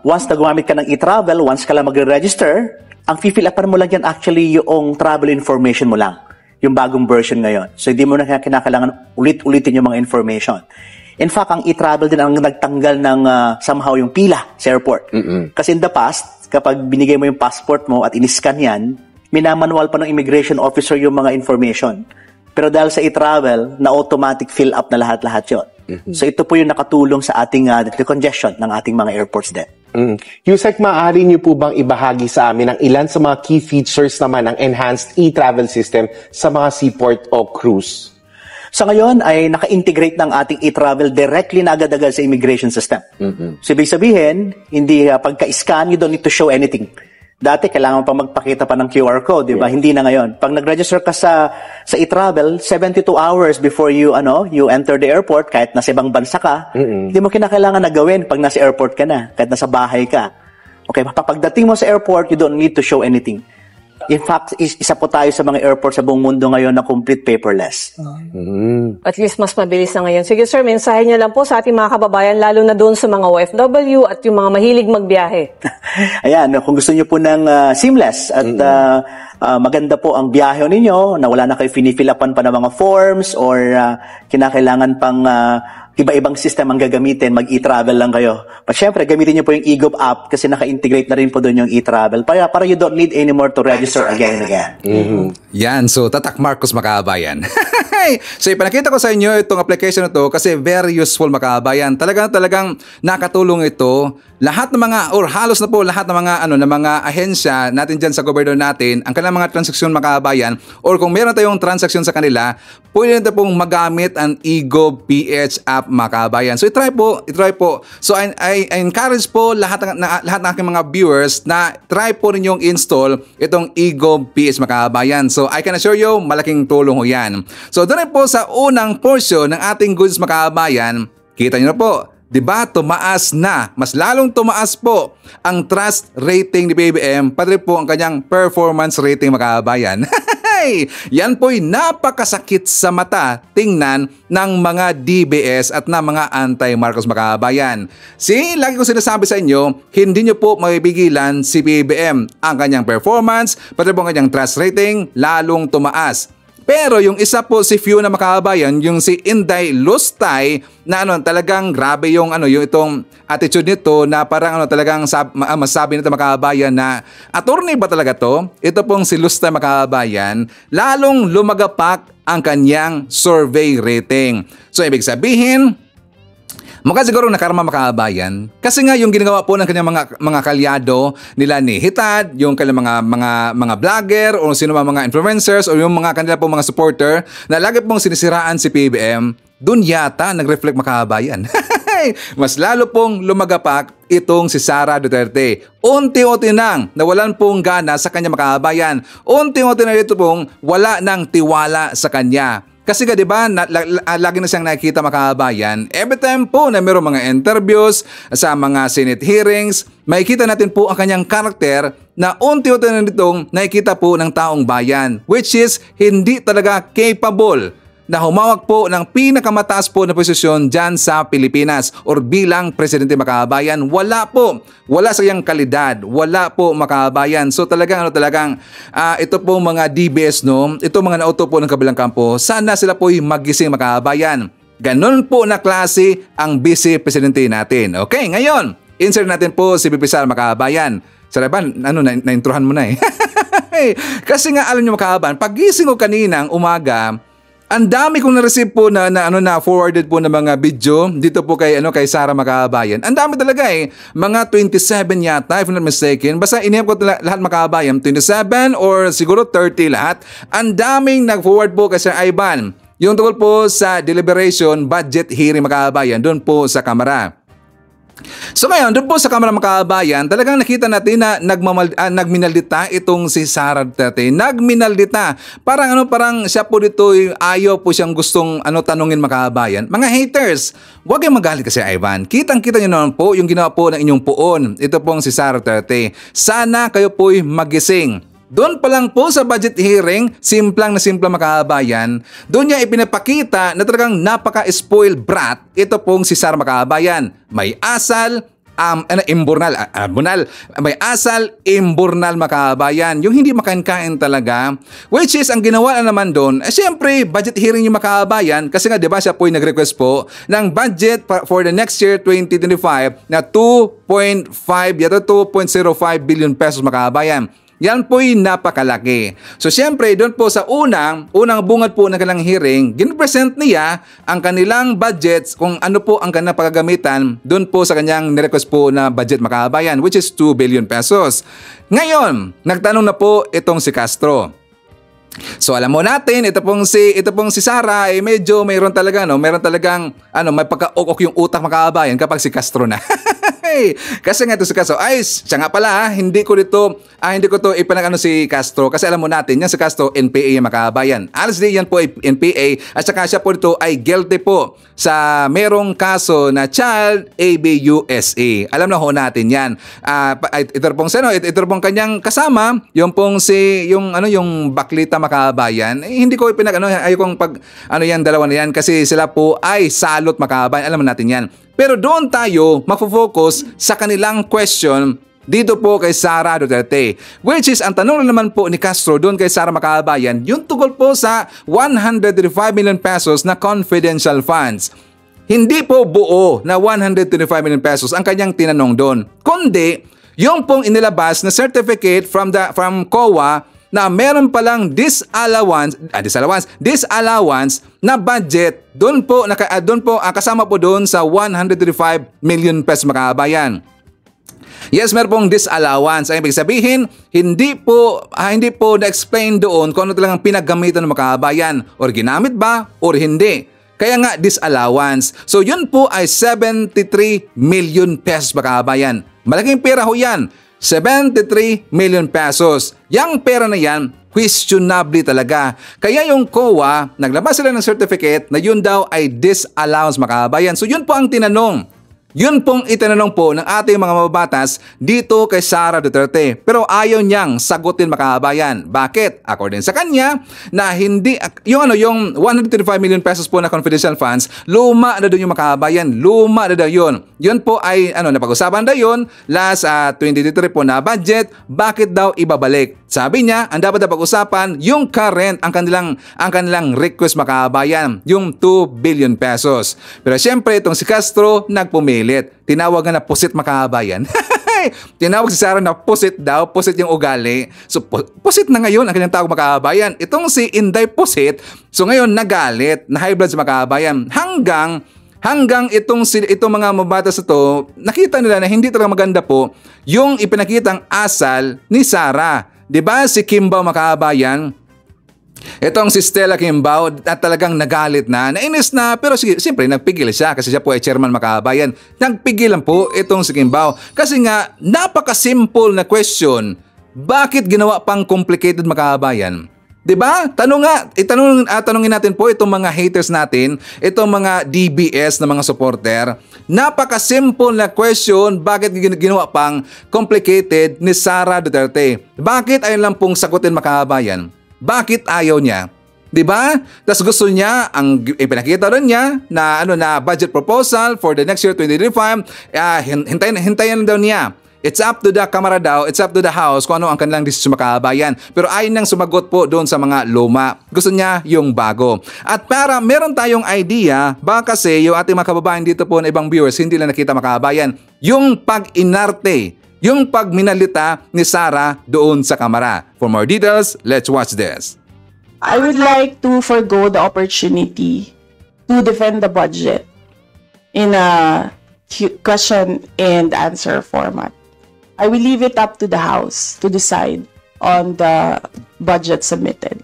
once na gumamit ka ng e-travel, once ka lang magre-register, ang fifilapan mo lang yan actually yung travel information mo lang, yung bagong version ngayon. So hindi mo na kinakailangan ulit-ulitin yung mga information. In fact, ang e-travel din ang nagtanggal ng somehow yung pila sa airport. Kasi in the past, kapag binigay mo yung passport mo at in-scan yan, minamanual pa ng immigration officer yung mga information. Pero dahil sa e-travel, na-automatic fill up na lahat-lahat yun. So ito po yung nakatulong sa ating decongestion ng ating mga airports din. Yusek, maaari niyo po bang ibahagi sa amin ang ilan sa mga key features naman ng enhanced e-travel system sa mga seaport o cruise? Sa ngayon ay naka-integrate ng ating e-travel directly na agad-agad sa immigration system. So ibig sabihin, hindi pagka-scan, you don't need to show anything. Dati, kailangan pa magpakita pa ng QR code, di ba? Hindi na ngayon. Pag nag-register ka sa e-travel, 72 hours before you enter the airport, kahit nasa ibang bansa ka, hindi mo kinakailangan na gawin pag nasa airport ka na, kahit nasa bahay ka. Okay, pagdating mo sa airport, you don't need to show anything. In fact, isa po tayo sa mga airports sa buong mundo ngayon na complete paperless. At least mas mabilis na ngayon. Sige sir, mensahe niyo lang po sa ating mga kababayan, lalo na doon sa mga OFW at yung mga mahilig magbiyahe. Ayan, kung gusto niyo po ng seamless at maganda po ang biyahe ninyo, na wala na kayo finifilapan pa ng mga forms or kinakailangan pang iba-ibang system ang gagamitin, mag-e-travel lang kayo. But syempre, gamitin niyo po yung eGov app kasi naka-integrate na rin po doon yung e-travel para you don't need anymore to register again and again. Yan, so tatak Marcos makabayan. So ipinakita ko sa inyo itong application na to kasi very useful makabayan. Talagang nakatulong ito. Lahat ng mga or halos na po lahat ng mga ahensya natin diyan sa gobyerno natin, ang kanilang mga transaksyon makabayan or kung meron tayong transaksyon sa kanila, pwede na pong magamit ang eGov PH app makabayan. So i-try po. So I encourage po lahat ng aking mga viewers na try po ninyong install itong eGov PH makabayan. So I can assure you, malaking tulong ho yan. So doon po sa unang portion ng ating goods makabayan, kita nyo na po, diba, tumaas na, mas lalong tumaas po ang trust rating ni BBM, pati po ang kanyang performance rating makabayan. Yan po'y napakasakit sa mata tingnan ng mga DBS at ng mga anti-Marcos makabayan. Lagi ko sinasabi sa inyo, hindi nyo po mabibigilan si BBM. Ang kanyang performance, pati po ang kanyang trust rating, lalong tumaas. Pero yung isa po si Fiona mga kababayan, yung si Inday Lustay na talagang grabe yung yung itong attitude nito na parang talagang masabi nito mga kababayan na attorney ba talaga to? Ito pong si Lustay mga kababayan, lalong lumagapak ang kanyang survey rating. So ibig sabihin, mukha siguro nakarama mga kababayan kasi nga yung ginagawa po ng kanyang mga kalyado nila ni Hitad, yung kanilang mga vlogger o sino mga influencers o yung mga kanila po mga supporter na lagi pong sinisiraan si PBM, dun yata nag-reflect mga kababayan. Mas lalo pong lumagapak itong si Sara Duterte. Unti-unti nang nawalan pong gana sa kanya mga kababayan. Unti-unti na ito pong wala ng tiwala sa kanya. Kasi nga diba, lagi na siyang nakikita mga kababayan, every time po na mayroong mga interviews sa mga Senate hearings, makikita natin po ang kanyang karakter na unti-unti na nitong nakikita po ng taong bayan, which is hindi talaga capable na humawak po ng pinakamataas po na posisyon dyan sa Pilipinas or bilang presidente mga kababayan. Wala po. Wala sa iyang kalidad. Wala po mga kababayan. So talagang ito po mga DBS ito mga nauto po ng kabilang kampo, sana sila po magising mga kababayan. Ganon po na klase ang vice presidente natin. Okay, ngayon, insert natin po si BP Sara mga kababayan. Saraban, na-introhan mo na eh. Kasi nga alam niyo mga kababayan, pagising ko kaninang umaga, ang dami kong na-receive po na forwarded po na mga video dito po kay Sara mga kababayan. Ang dami talaga eh. Mga 27 yata if not mistaken. Basta inihap ko lahat mga kababayan, 27 or siguro 30 lahat. Ang daming nag-forward po kay Sir Ivan. Yung tungkol po sa deliberation budget hearing mga kababayan doon po sa Kamara. So ngayon, doon po sa Kamara mga kababayan, talagang nakita natin na nagminaldita itong si Sara Duterte. Nagminaldita. Parang siya po dito ayaw po siyang gustong tanungin mga kababayan. Mga haters, huwag kayong magalit kasi Ivan. Kitang-kita nyo naman po yung ginawa po ng inyong poon. Ito pong si Sara Duterte. Sana kayo po'y magising. Doon pa lang po sa budget hearing, simplang mga kababayan, doon niya ipinapakita na talagang napaka-spoiled brat ito pong si Sara mga kababayan. May asal, may asal, imburnal mga kababayan. Yung hindi makain-kain talaga, which is ang ginawa na naman doon, siyempre budget hearing yung mga kababayan kasi nga diba siya po yung nag-request po ng budget for the next year 2025 na 2.05 billion pesos mga kababayan. Yan po'y napakalaki. So siyempre, doon po sa unang bungad po ng kanilang hearing, gin-present niya ang kanilang budgets kung ano po ang kanilang pagagamitan doon po sa kanyang nirequest po na budget mga kababayan, which is 2 billion pesos. Ngayon, nagtanong na po itong si Castro. So alam mo natin, ito pong si Sara medyo mayroon talagang may pagka-ok yung utak mga kababayan kapag si Castro na. Kasi nga ito si Castro, siya nga pala hindi ko to ipanag si Castro kasi alam mo natin yan si Castro NPA yung mga kababayan. Honestly yan po ay NPA at saka siya po dito ay guilty po sa merong kaso na child ABUSA. Alam na ho natin yan. Ito pong kanyang kasama, yung baklita mga kababayan. Hindi ko ayokong dalawa na yan kasi sila po ay salot mga kababayan. Alam natin yan. Pero doon tayo magfo-focus sa kanilang question dito po kay Sara Duterte. Which is, ang tanong naman po ni Castro doon kay Sara mga kababayan, yung tungkol po sa 135 million pesos na confidential funds. Hindi po buo na 125 million pesos ang kanyang tinanong doon. Kundi, yung pong inilabas na certificate from COA na meron palang disallowance na budget doon po kasama po doon sa 135 million pesos mga kababayan. Yes, meron pong disallowance. Ay ibig sabihin, hindi po na-explain doon kung ano talagang pinaggamitan ng mga kababayan or ginamit ba or hindi. Kaya nga disallowance. So yun po ay 73 million pesos mga kababayan. Malaking pera ho yan. 73 million pesos. Yang pera na yan, questionably talaga. Kaya yung COA, naglabas sila ng certificate na yun daw ay disallowance mga kababayan. So yun po ang tinanong Yun pong itinanong po ng ating mga mababatas dito kay Sara Duterte. Pero ayaw niyang sagutin makabayan. Bakit? According sa kanya, na hindi, yung 135 million pesos po na confidential funds, luma na doon yung makabayan. Luma na daw yun. Yun po ay, napag-usapan daw yun, last 2023 po na budget, bakit daw ibabalik? Sabi niya, ang dapat na pag-usapan, yung current, ang kanilang request makabayan, yung 2 billion pesos. Pero siyempre, itong si Castro, nagpumilit. Tinawag na pusit makabayan. Tinawag si Sara na pusit daw, pusit yung ugali. So, pusit na ngayon ang kanyang tawag makabayan. Itong si Inday Pusit, so ngayon nagalit, na high blood sa makabayan. Hanggang itong mga mabatas na to, nakita nila na hindi talaga maganda po yung ipinakitang asal ni Sara. Diba si Kimbao makabayan? Itong si Stella Kimbao at talagang nagalit na, nainis na, pero siyempre nagpigil siya kasi siya po ay chairman makabayan. Nagpigil lang po itong si Kimbao kasi nga napaka-simple na question, bakit ginawa pang complicated makabayan? Diba? Tanungin natin po itong mga haters natin, itong mga DBS na mga supporter. Napaka-simple na question, bakit ginawa pang complicated ni Sara Duterte? Bakit ayun lang pong sagutin makabayan? Bakit ayaw niya? 'Di ba? Tapos gusto niya, ang ipinakita rin niya na budget proposal for the next year 2025, hintayin daw niya. It's up to the Kamara daw, it's up to the House kung ano ang kanilang desisyon makabayan. Pero ayaw nang sumagot po doon sa mga luma. Gusto niya yung bago. At para meron tayong idea, baka kasi yung ating mga kababayan dito po na ibang viewers hindi lang nakita makabayan, yung pag-inarte, yung pagminalita ni Sara doon sa Kamara. For more details, let's watch this. I would like to forgo the opportunity to defend the budget in a question and answer format. I will leave it up to the House to decide on the budget submitted.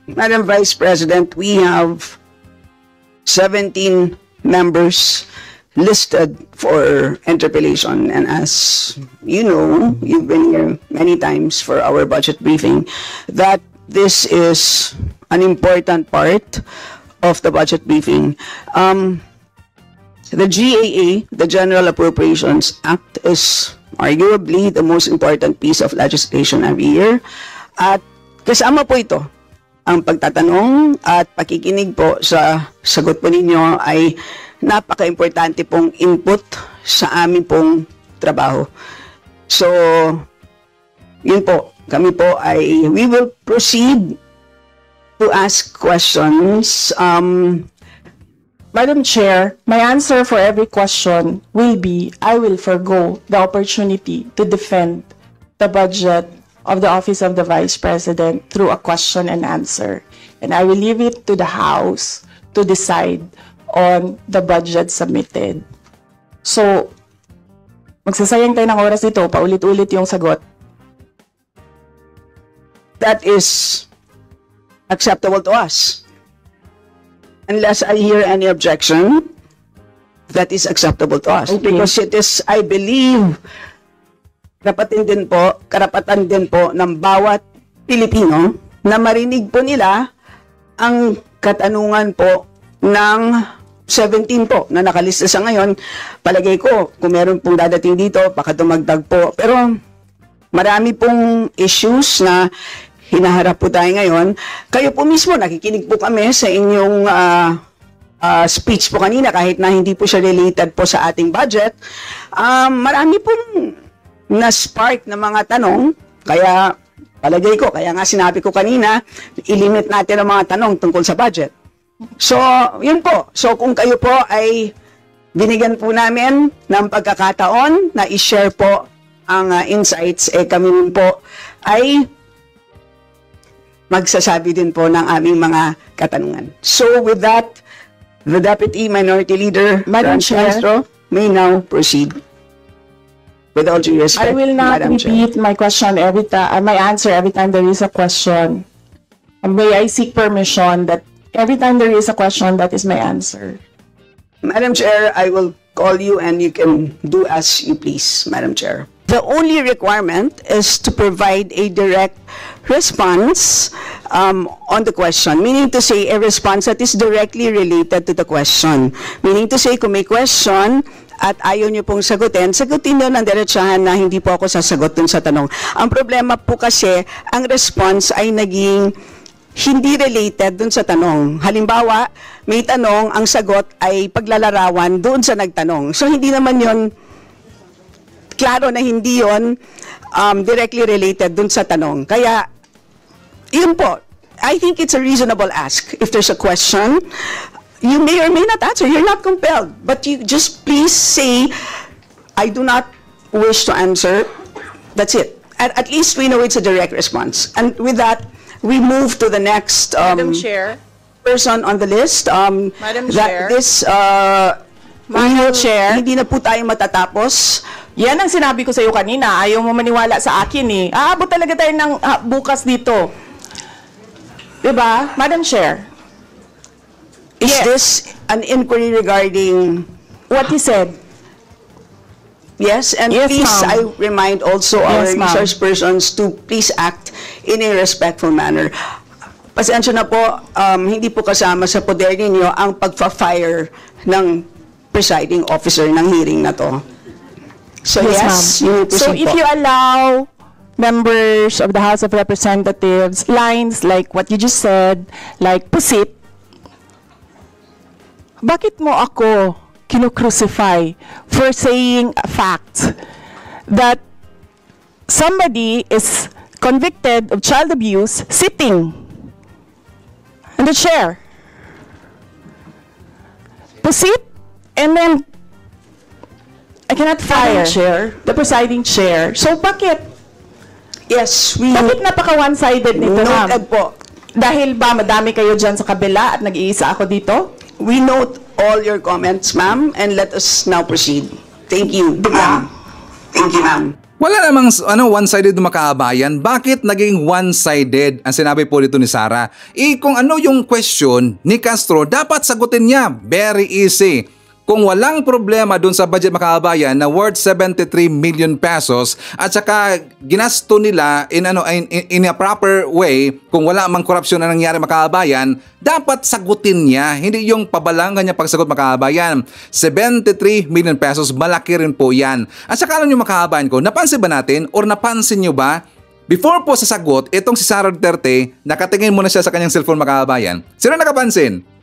Madam Vice President, we have 17 members listed for interpellation, and as you know, you've been here many times for our budget briefing, that this is an important part of the budget briefing. The GAA, the General Appropriations Act, is arguably the most important piece of legislation every year, at kasama po ito ang pagtatanong at pakikinig po sa sagot po ninyo ay napaka-importante pong input sa amin pong trabaho. So, yun po, kami po ay, we will proceed to ask questions. Madam Chair, my answer for every question will be, I will forgo the opportunity to defend the budget of the Office of the Vice President through a question and answer. And I will leave it to the House to decide on the budget submitted. So, magsasayang tayo ng oras dito, paulit-ulit yung sagot. That is acceptable to us. Unless I hear any objection, that is acceptable to us. Okay. Because it is, I believe, karapatan din po ng bawat Pilipino na marinig po nila ang katanungan po ng 17 po na nakalista sa ngayon. Palagay ko, kung meron pong dadating dito, baka dumagdag po. Pero marami pong issues na hinaharap po tayo ngayon. Kayo po mismo, nakikinig po kami sa inyong speech po kanina, kahit na hindi po siya related po sa ating budget. Marami pong na-spark na mga tanong, kaya palagay ko, kaya nga sinabi ko kanina, ilimit natin ang mga tanong tungkol sa budget. So, yun po. So, kung kayo po ay binigyan po namin ng pagkakataon na i-share po ang insights, kami rin po ay magsasabi din po ng aming mga katanungan. So with that, the Deputy Minority Leader, Madam Chair, Castro, may now proceed. With all due respect, I will not repeat my question every time, my answer every time there is a question. May I seek permission that every time there is a question, that is my answer. Madam Chair, I will call you and you can do as you please, Madam Chair. The only requirement is to provide a direct response on the question. Meaning to say, a response that is directly related to the question. Meaning to say, kung may question at ayaw nyo pong sagutin nyo ng diretsahan na hindi po ako sasagot dun sa tanong. Ang problema po kasi, ang response ay naging hindi related dun sa tanong. Halimbawa, may tanong, ang sagot ay paglalarawan doon sa nagtanong. So, hindi naman yon klaro na hindi yon directly related dun sa tanong. Kaya, yun po, I think it's a reasonable ask. If there's a question, you may or may not answer. You're not compelled. But you just please say, I do not wish to answer. That's it. At least we know it's a direct response. And with that, we move to the next Madam Chair. Person on the list. Madam Chair. Madam Chair. Hindi na po tayo matatapos. Yan ang sinabi ko sa iyo kanina. Ayaw mo maniwala sa akin eh. Aabot talaga tayo ng bukas dito. Diba? Madam Chair. Is this an inquiry regarding what he said? Yes, and yes, please, I remind also our resource persons to please act in a respectful manner. Pasensya na po, hindi po kasama sa poder ninyo ang pagpa-fire ng presiding officer ng hearing na to. So yes, you so if you allow members of the House of Representatives lines like what you just said, like pusit, bakit mo ako kinu-crucify for saying a fact that somebody is convicted of child abuse sitting in the chair? Pusit, and then I cannot fire the presiding chair. So bakit? Yes, bakit napaka one-sided nito, ma'am? Noted po. Dahil ba madami kayo dyan sa kabila at nag-iisa ako dito? We note all your comments, ma'am, and let us now proceed. Thank you, ma'am. Thank you, ma'am. Wala namang one-sided na makaabayan. Bakit naging one-sided ang sinabi po dito ni Sara? Kung ano yung question ni Castro, dapat sagutin niya. Very easy. Kung walang problema dun sa budget makaabayan na worth 73 million pesos at saka ginasto nila in a proper way, kung wala mang korupsyon na nangyari makaabayan, dapat sagutin niya, hindi yung pabalangan niya pagsagot makaabayan. 73 million pesos, malaki rin po yan. At saka alam nyo makaabayan ko, napansin ba natin or napansin nyo ba, before po sa sagot, itong si Sara Duterte, nakatingin muna siya sa kanyang cellphone makaabayan. Sino nakapansin?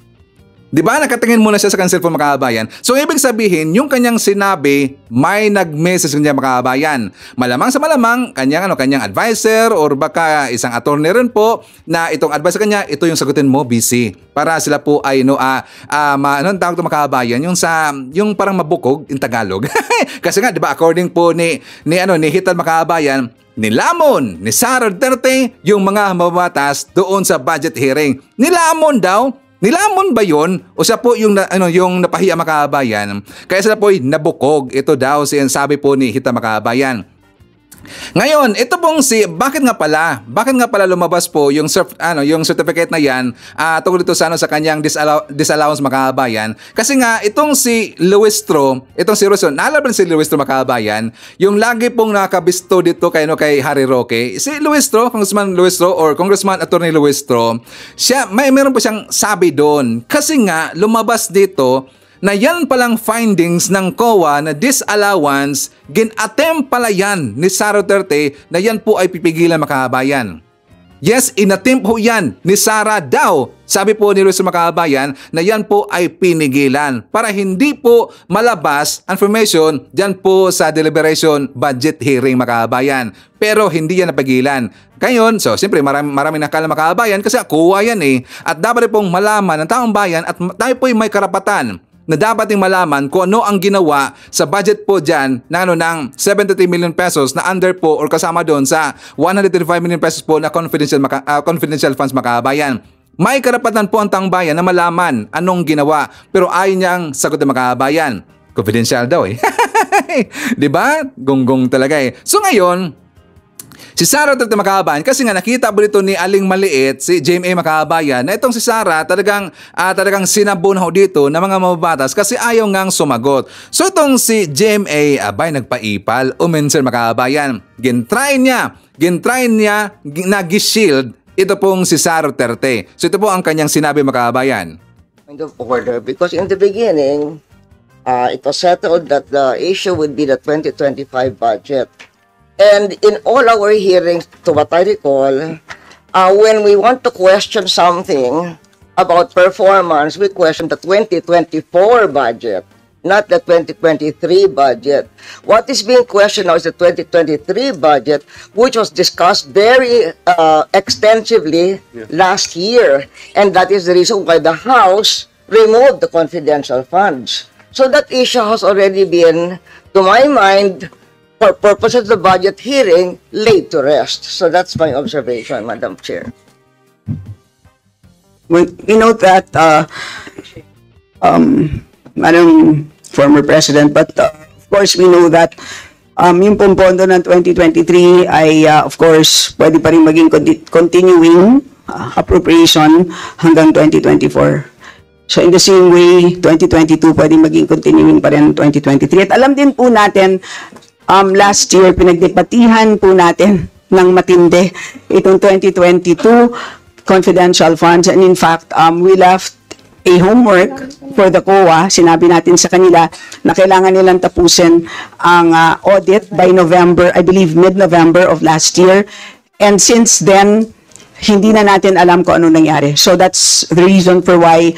Diba? Nakatingin muna siya sa kanyang cellphone makaabayan. So, ibig sabihin, yung kanyang sinabi, may nag-message niya makaabayan. Malamang sa malamang, kanyang advisor or baka isang attorney rin po na itong advice sa kanya, ito yung sagutin mo, BC. Para sila po ay, anong tawag ito makaabayan? Yung parang mabukog in Tagalog. Kasi nga, diba, according po ni Hital Makaabayan, nilamon ni Sara Duterte yung mga mababatas doon sa budget hearing. Nilamon daw. Nilamon ba yun? O siya po yung napahiya makaabayan? Kaya sila po ay nabukog. Ito daw sabi po ni Hita Makaabayan. Ngayon, ito pong bakit nga pala lumabas po yung certificate na yan tungkol dito sa kanyang disallowance makaabayan? Kasi nga itong si Luistro, naalala ba si Luistro Makaabayan, yung lagi pong nakabisto dito kay Harry Roque, si Luistro, Congressman Luistro or Congressman Attorney Luistro, meron po siyang sabi doon. Kasi nga lumabas dito na yan palang findings ng COA na disallowance, gin-attempt pala yan ni Sara Duterte na yan po ay pipigilan makaabayan. Yes, inattempt po yan ni Sara daw. Sabi po ni Luis Makaabayan na yan po ay pinigilan para hindi po malabas information dyan po sa deliberation budget hearing makaabayan. Pero hindi yan napagilan. Ngayon, siyempre maraming nakala makaabayan kasi COA yan eh. At dapat pong malaman ng taong bayan at tayo po ay may karapatan na dapat yung malaman kung ano ang ginawa sa budget po dyan ng 73 million pesos na under po or kasama doon sa 135 million pesos po na confidential funds makaabayan. May karapatan po ang taong bayan na malaman anong ginawa pero ayaw niyang sagot ng makaabayan. Confidential daw eh. Diba? Gonggong talaga eh. So ngayon, si Sara Duterte Makaabayan, kasi nga nakita po dito ni Aling Maliit, si JMA Makaabayan, na itong si Sara talagang sinabon ho dito ng mga mababatas kasi ayaw ngang sumagot. So itong si JMA, nagpaipal, umenser Makaabayan. Gintry niya na gishield Ito pong si Sara Duterte. So ito po ang kanyang sinabi, mga kababayan. Kind of order, because in the beginning, it was settled that the issue would be the 2025 budget. And in all our hearings, to what I recall, when we want to question something about performance, we question the 2024 budget, not the 2023 budget. What is being questioned now is the 2023 budget, which was discussed very extensively last year. And that is the reason why the House removed the confidential funds. So that issue has already been, to my mind, for purposes of the budget hearing, laid to rest. So that's my observation, Madam Chair. We note that, Madam former President, but of course we know that yung pompondo ng 2023 ay of course pwede pa rin maging continuing appropriation hanggang 2024. So in the same way, 2022 pwede maging continuing pa rin 2023. At alam din po natin, last year pinagdebatihan po natin ng matindi itong 2022 confidential funds, and in fact, we left a homework for the COA. Sinabi natin sa kanila na kailangan nilang tapusin ang audit by November, I believe mid-November of last year. And since then, hindi na natin alam kung ano nangyari. So that's the reason for why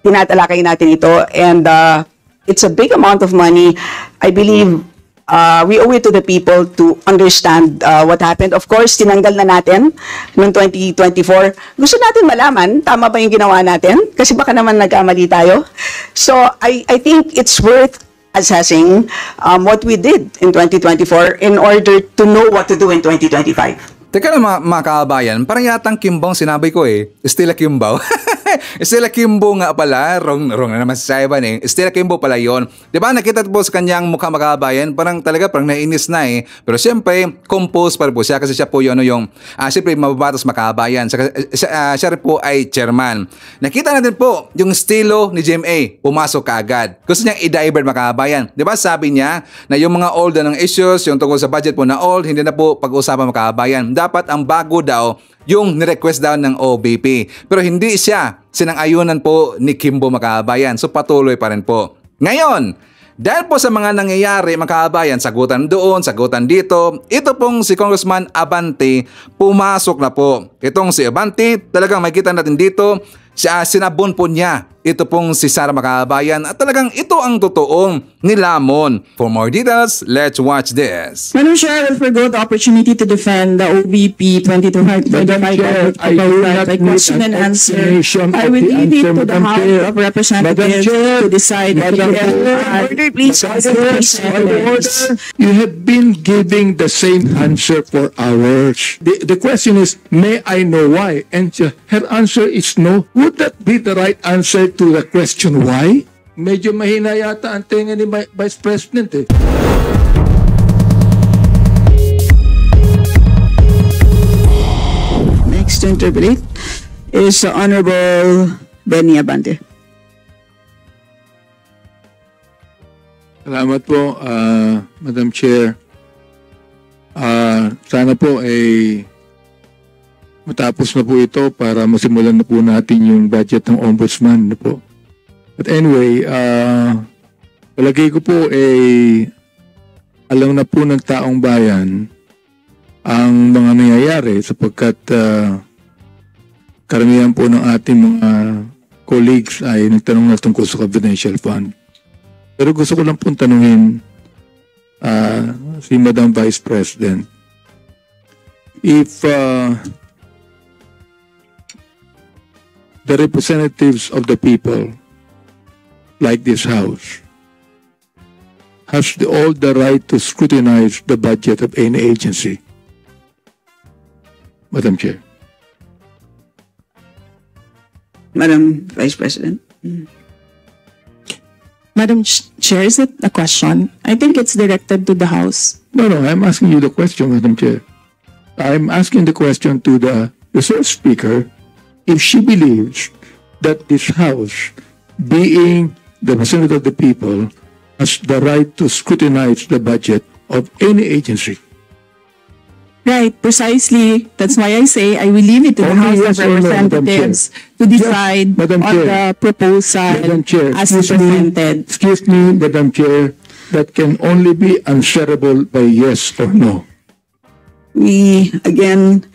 tinatalakay natin ito. And it's a big amount of money. I believe we owe it to the people to understand what happened. Of course, tinanggal na natin noong 2024. Gusto natin malaman, tama ba yung ginawa natin? Kasi baka naman nagkamali tayo. So, I think it's worth assessing what we did in 2024 in order to know what to do in 2025. Teka na mga kababayan, parang yatang Kimbong sinabi ko Stella Kimbaw. Stella Kimbo nga pala, wrong na naman si Saiban Stella Kimbo pala yon. Diba nakita po sa kanyang mukha, mga kababayan, parang talaga parang nainis na Pero siyempre, compose pa rin po siya kasi siya po yun siyempre mababatas, mga kababayan. Siya rin po ay chairman. Nakita natin po yung estilo ni GMA, pumasok kaagad. Gusto niyang i-divert, mga kababayan. Diba sabi niya na yung mga old ng issues, yung tungkol sa budget po na old, hindi na po pag-usapan, mga kababayan. Dapat ang bago daw yung nirequest daw ng OBP. Pero hindi siya sinang-ayunan po ni Kimbo, mga kababayan. So patuloy pa rin po. Ngayon, dahil po sa mga nangyayari, mga kababayan, sagutan doon, sagutan dito, ito pong si Congressman Abante pumasok na po. Itong si Abante, talagang makikita natin dito, sinabon po niya ito pong si Sara, mga kababayan, at talagang ito ang totoong nilamon. For more details, let's watch this. Madam Chair, I will forgo the opportunity to defend the OVP 2025 by question and answer. I will leave it to the House of Representatives to decide. Please, you have been giving the same answer for hours. The question is, may I know why? And her answer is no. Would that be the right answer to the question why? Medyo mahina yata ang tenga ni Vice President Next to interpret is Honorable Benny Abante. Salamat po, Madam Chair. Sana po ay matapos na po ito para masimulan na po natin yung budget ng Ombudsman. Po. But anyway, palagay ko po alam na po ng taong bayan ang mga nangyayari sapagkat karamihan po ng ating mga colleagues ay nagtanong na tungkol sa confidential fund. Pero gusto ko lang pong tanungin si Madam Vice President, if the representatives of the people, like this House, has all the right to scrutinize the budget of any agency. Madam Chair. Madam Vice President. Madam Chair, is it a question? I think it's directed to the House. No, I'm asking you the question, Madam Chair. I'm asking the question to the resource speaker if she believes that this House, being the representative of the people, has the right to scrutinize the budget of any agency. Right, precisely. That's why I say I will leave it to the Only House yes of or no, Madam Representatives Chair. to decide Madam on Chair. the proposal Madam Chair, as presented. excuse me, Madam Chair, that can only be answerable by yes or no. We, again,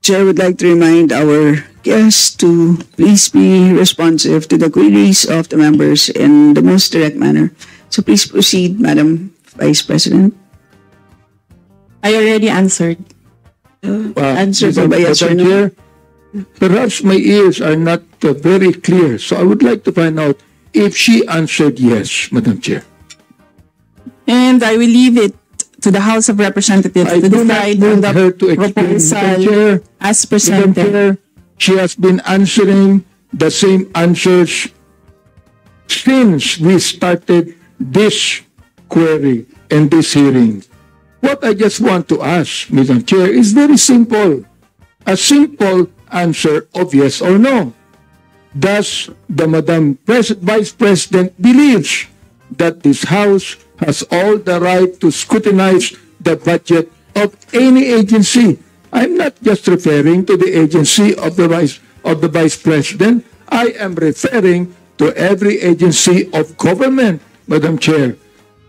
Chair would like to remind our guests to please be responsive to the queries of the members in the most direct manner. So please proceed, Madam Vice President. I already answered. Answer Madam- by yes or Madam no. Chair, perhaps my ears are not very clear, so I would like to find out if she answered yes, Madam Chair. And I will leave it to the House of Representatives I to do not decide on need the her to explain, Madam proposal Chair. as Madam presented. Chair, she has been answering the same answers since we started this query and this hearing. What I just want to ask, Madam Chair, is very simple. A simple answer of yes or no. Does the Vice President believes that this House has all the right to scrutinize the budget of any agency? I'm not just referring to the agency of the Vice President. I am referring to every agency of government, Madam Chair.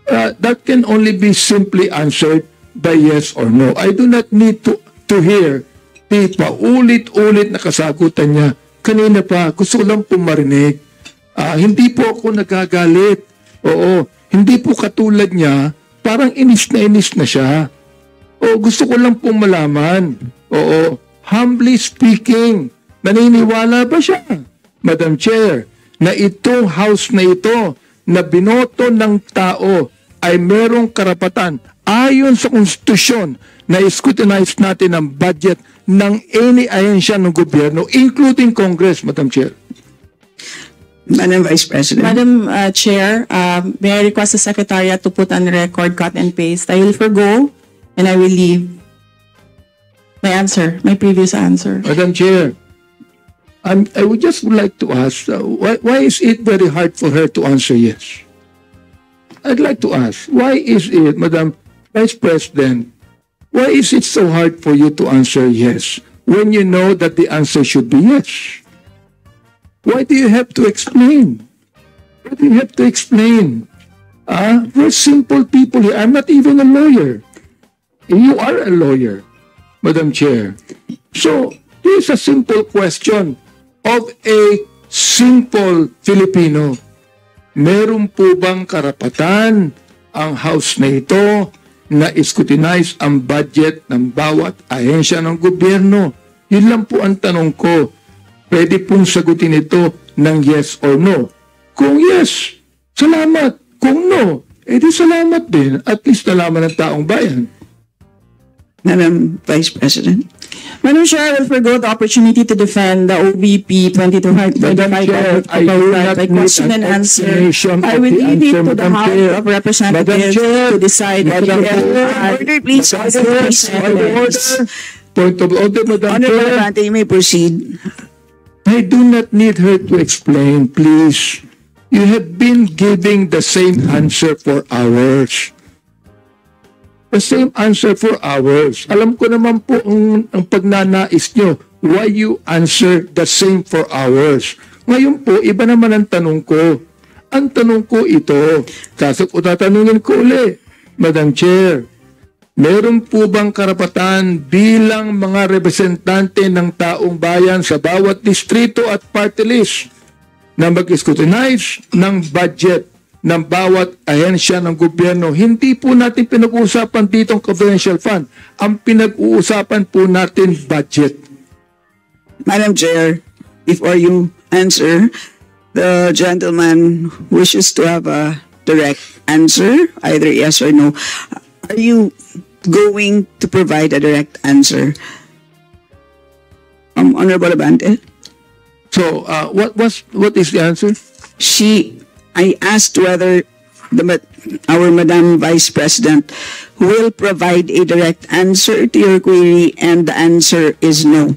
That can only be simply answered by yes or no. I do not need to hear the paulit-ulit na kasagutan niya. Kanina pa, gusto ko lang pong marinig. Hindi po ako nagagalit. Oo, hindi po katulad niya, parang inis na siya. Oo, gusto ko lang pong malaman. Oo, humbly speaking, naniniwala ba siya, Madam Chair, na itong House na ito, na binoto ng tao, ay merong karapatan ayon sa konstitusyon na scrutinize natin ang budget ng any ahensya ng gobyerno, including Congress, Madam Chair. Madam Vice President. Madam Chair, may I request the Secretariat to put on record, cut and paste. I will forgo and I will leave my answer, my previous answer. Madam Chair, I would just like to ask, why is it very hard for her to answer yes? I'd like to ask, why is it, Madam Vice President, why is it so hard for you to answer yes when you know that the answer should be yes? Why do you have to explain? Why do you have to explain? We're simple people here. I'm not even a lawyer. You are a lawyer, Madam Chair. So, this is a simple question of a simple Filipino. Meron po bang karapatan ang House na ito na scrutinize ang budget ng bawat ahensya ng gobyerno? Yun lang po ang tanong ko. Pwede pong sagutin ito ng yes or no. Kung yes, salamat. Kung no, edi salamat din. At least nalaman ng taong bayan. Madam Vice President. Madam Chair, I will forgo the opportunity to defend the OVP 2025 by question and answer. I will leave it to the House of Representatives to decide. Please, Point of order, Madam Honorable Chair. Abante, you may proceed. I do not need her to explain, please. You have been giving the same answer for hours. The same answer for hours. Alam ko naman po ang pagnanais nyo, why you answer the same for hours. Ngayon po, iba naman ang tanong ko. Ang tanong ko ito, tatanungin ko uli, Madam Chair, meron po bang karapatan bilang mga representante ng taong bayan sa bawat distrito at party list na mag-scrutinize ng budget ng bawat ahensya ng gobyerno? Hindi po natin pinag-uusapan dito ang confidential fund. Ang pinag-uusapan po natin budget. Madam Chair, before you answer, the gentleman wishes to have a direct answer, either yes or no. Are you going to provide a direct answer? Honorable Abante? So, what is the answer? I asked whether our Madam Vice President will provide a direct answer to your query, and the answer is no.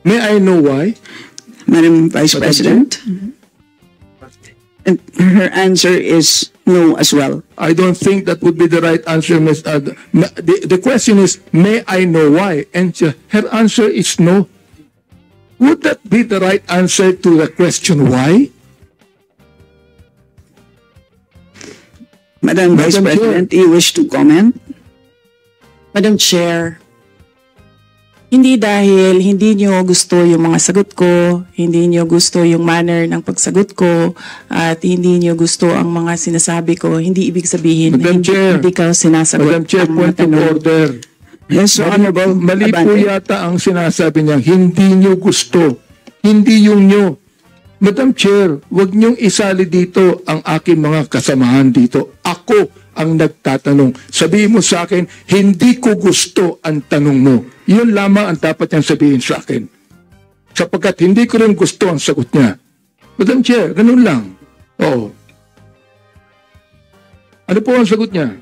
May I know why? Madam Vice President? And her answer is no as well. I don't think that would be the right answer, Ms. The question is, may I know why? And her answer is no. Would that be the right answer to the question why? Madam Vice Madam Chair. President, you wish to comment? Madam Chair, hindi dahil hindi nyo gusto yung mga sagot ko, hindi nyo gusto yung manner ng pagsagot ko, at hindi nyo gusto ang mga sinasabi ko, hindi ibig sabihin na Madam Chair. hindi ka sinasagot Madam Chair, ang mga point of tanong. order. Yes, so Honorable Mali po Abante. yata ang sinasabi niya, hindi nyo gusto. Hindi yung nyo. Madam Chair, wag niyong isali dito ang aking mga kasamahan dito. Ako ang nagtatanong. Sabihin mo sa akin, hindi ko gusto ang tanong mo. Yun lamang ang dapat niyang sabihin sa akin. Sapagkat hindi ko rin gusto ang sagot niya. Madam Chair, ganun lang. Oo. Ano po ang sagot niya?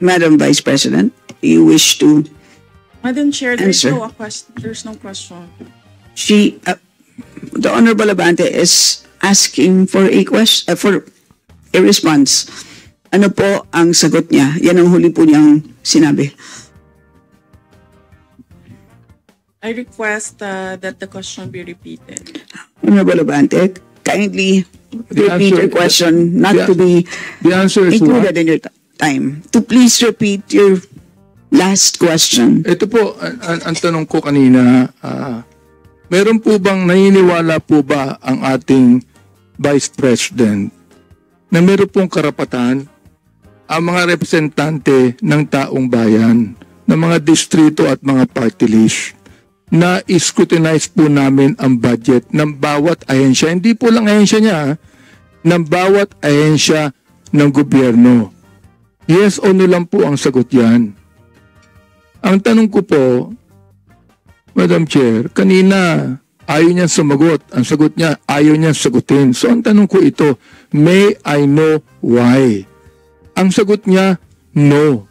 Madam Vice President, you wish to Madam Chair, Answer. there's no question. The Honorable Abante is asking for a question, for a response. Ano po ang sagot niya? Yan ang huli po niyang sinabi. I request that the question be repeated. Honorable Abante, kindly repeat your question, not to be The answer is included in your time. To please repeat your last question. Ito po, ang tanong ko kanina, meron po bang naniniwala po ba ang ating Vice President na meron pong karapatan ang mga representante ng taong bayan, ng mga distrito at mga party list na scrutinize po namin ang budget ng bawat ahensya, hindi po lang ahensya niya, ng bawat ahensya ng gobyerno. Yes o no lang po ang sagot yan. Ang tanong ko po, Madam Chair, kanina ayaw niya sumagot. Ang sagot niya, ayaw niya sagutin. So ang tanong ko ito, may I know why? Ang sagot niya, no.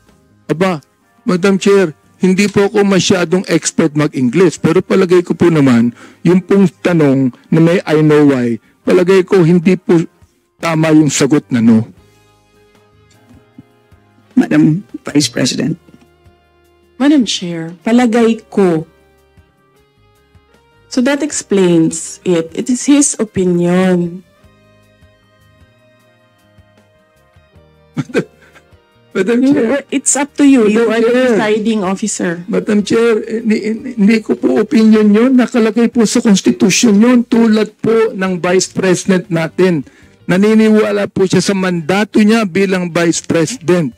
Aba, Madam Chair, hindi po ako masyadong expert mag-English, pero palagay ko po naman, yung pong tanong na may I know why, palagay ko hindi po tama yung sagot na no. Madam Vice President. Madam Chair, palagay ko. So that explains it. It is his opinion. Madam Chair, It's up to you. You are the Chair. presiding officer. Madam Chair, hindi ko po opinion yun. Nakalagay po sa Constitution yun tulad po ng Vice President natin. Naniniwala po siya sa mandato niya bilang Vice President.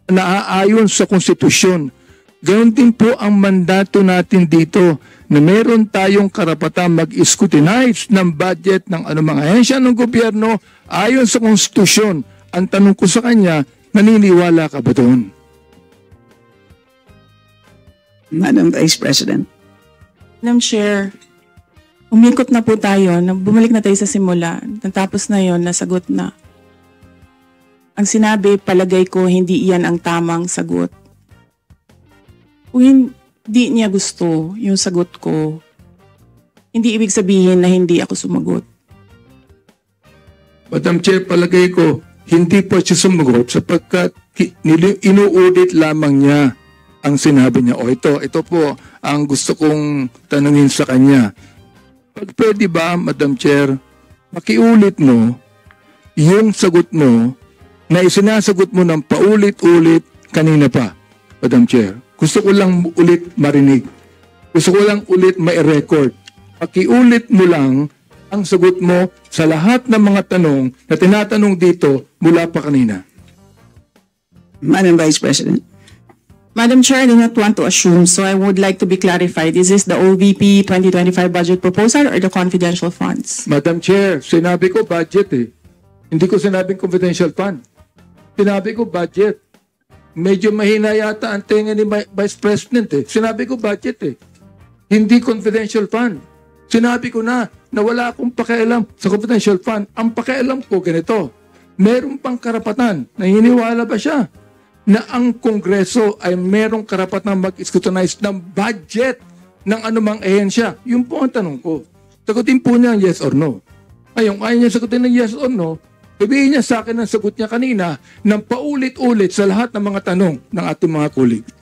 Naaayon sa Konstitusyon. Ganon din po ang mandato natin dito na meron tayong karapatang mag-scrutinize ng budget ng anumang ahensya ng gobyerno ayon sa Konstitusyon. Ang tanong ko sa kanya, naniniwala ka ba doon? Madam Vice President. Madam Chair, umikot na po tayo. Bumalik na tayo sa simula. Natapos na yon, nasagot na. Ang sinabi, palagay ko, hindi iyan ang tamang sagot. Kung hindi niya gusto yung sagot ko, hindi ibig sabihin na hindi ako sumagot. Madam Chair, palagay ko, hindi pa siya sumagot sapagkat inuulit lamang niya ang sinabi niya. O ito po ang gusto kong tanungin sa kanya. Pwede ba, Madam Chair, makiulit mo yung sagot mo na isinasagot mo ng paulit-ulit kanina pa, Madam Chair. Gusto ko lang ulit marinig. Gusto ko lang ulit ma-record. Pakiulit mo lang ang sagot mo sa lahat ng mga tanong na tinatanong dito mula pa kanina. Madam Vice President. Madam Chair, I do not want to assume, so I would like to be clarified. Is this the OVP 2025 budget proposal or the confidential funds? Madam Chair, sinabi ko budget eh. Hindi ko sinabing confidential fund. Sinabi ko budget. Medyo mahina yata ang tenga ni Vice President eh. Sinabi ko budget eh. Hindi confidential fund. Sinabi ko na wala akong pakialam sa confidential fund. Ang pakialam ko ganito. Meron pang karapatan. Naniniwala ba siya na ang Kongreso ay merong karapatan mag-scrutinize ng budget ng anumang ahensya? Yun po ang tanong ko. Sagutin po niya yes or no. Ayun, ayaw niya sagutin ng yes or no, sabihin niya sa akin ang sagot niya kanina ng paulit-ulit sa lahat ng mga tanong ng ating mga colleagues.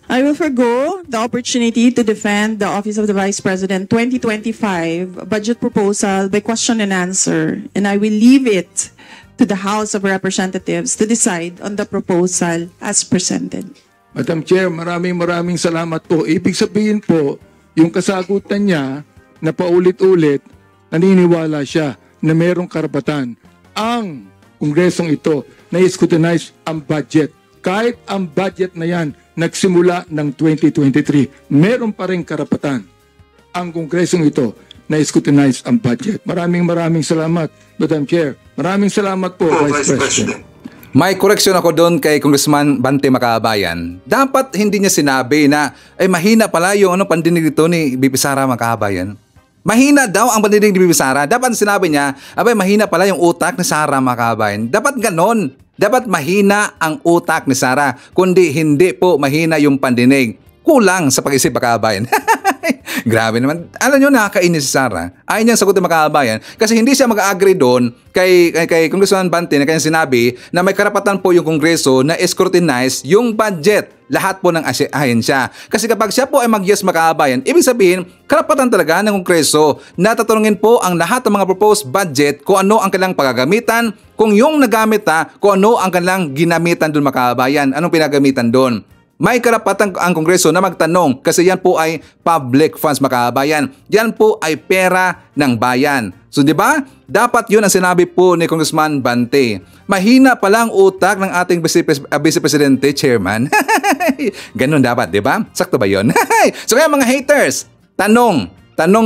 I will forgo the opportunity to defend the Office of the Vice President 2025 budget proposal by question and answer, and I will leave it to the House of Representatives to decide on the proposal as presented. Madam Chair, maraming salamat po. Ibig sabihin po, yung kasagutan niya na paulit-ulit, naniniwala siya na mayroong karapatan ang kongresong ito na i-scrutinize ang budget. Kahit ang budget na yan nagsimula ng 2023, meron pa rin karapatan ang kongresong ito na i-scrutinize ang budget. Maraming salamat, Madam Chair. Maraming salamat po, Vice President. May correction ako doon kay Congressman Bante Makabayan. Dapat hindi niya sinabi na mahina pala yung pandinig dito ni BP Sara Makabayan. Mahina daw ang pandinig ni BP Sara. Dapat sinabi niya, mahina pala yung utak ni Sara Makabayan. Dapat ganon. Dapat mahina ang utak ni Sara. Kundi hindi po mahina yung pandinig. Kulang sa pag-isip Makabayan. Grabe naman. Alam nyo, nakakainis si Sara. Ayaw niyang sagutin Makabayan kasi hindi siya mag-agree doon kay Congressman Bante na kanyang sinabi na may karapatan po yung Kongreso na scrutinize yung budget. Lahat po ng ahensya. Kasi kapag siya po ay mag-yes Makabayan, ibig sabihin, karapatan talaga ng Kongreso na tatanungin po ang lahat ng mga proposed budget kung ano ang kanilang pagagamitan, kung yung nagamit kung ano ang kanilang ginamitan doon Makabayan, anong pinagamitan doon. May karapatan ang Kongreso na magtanong kasi yan po ay public funds Makabayan. Yan po ay pera ng bayan. So di ba? Dapat yun ang sinabi po ni Congressman Bante. Mahina palang utak ng ating Vice Presidente, Chairman. Ganun dapat, di ba? Sakto ba yun? So kaya mga haters, tanong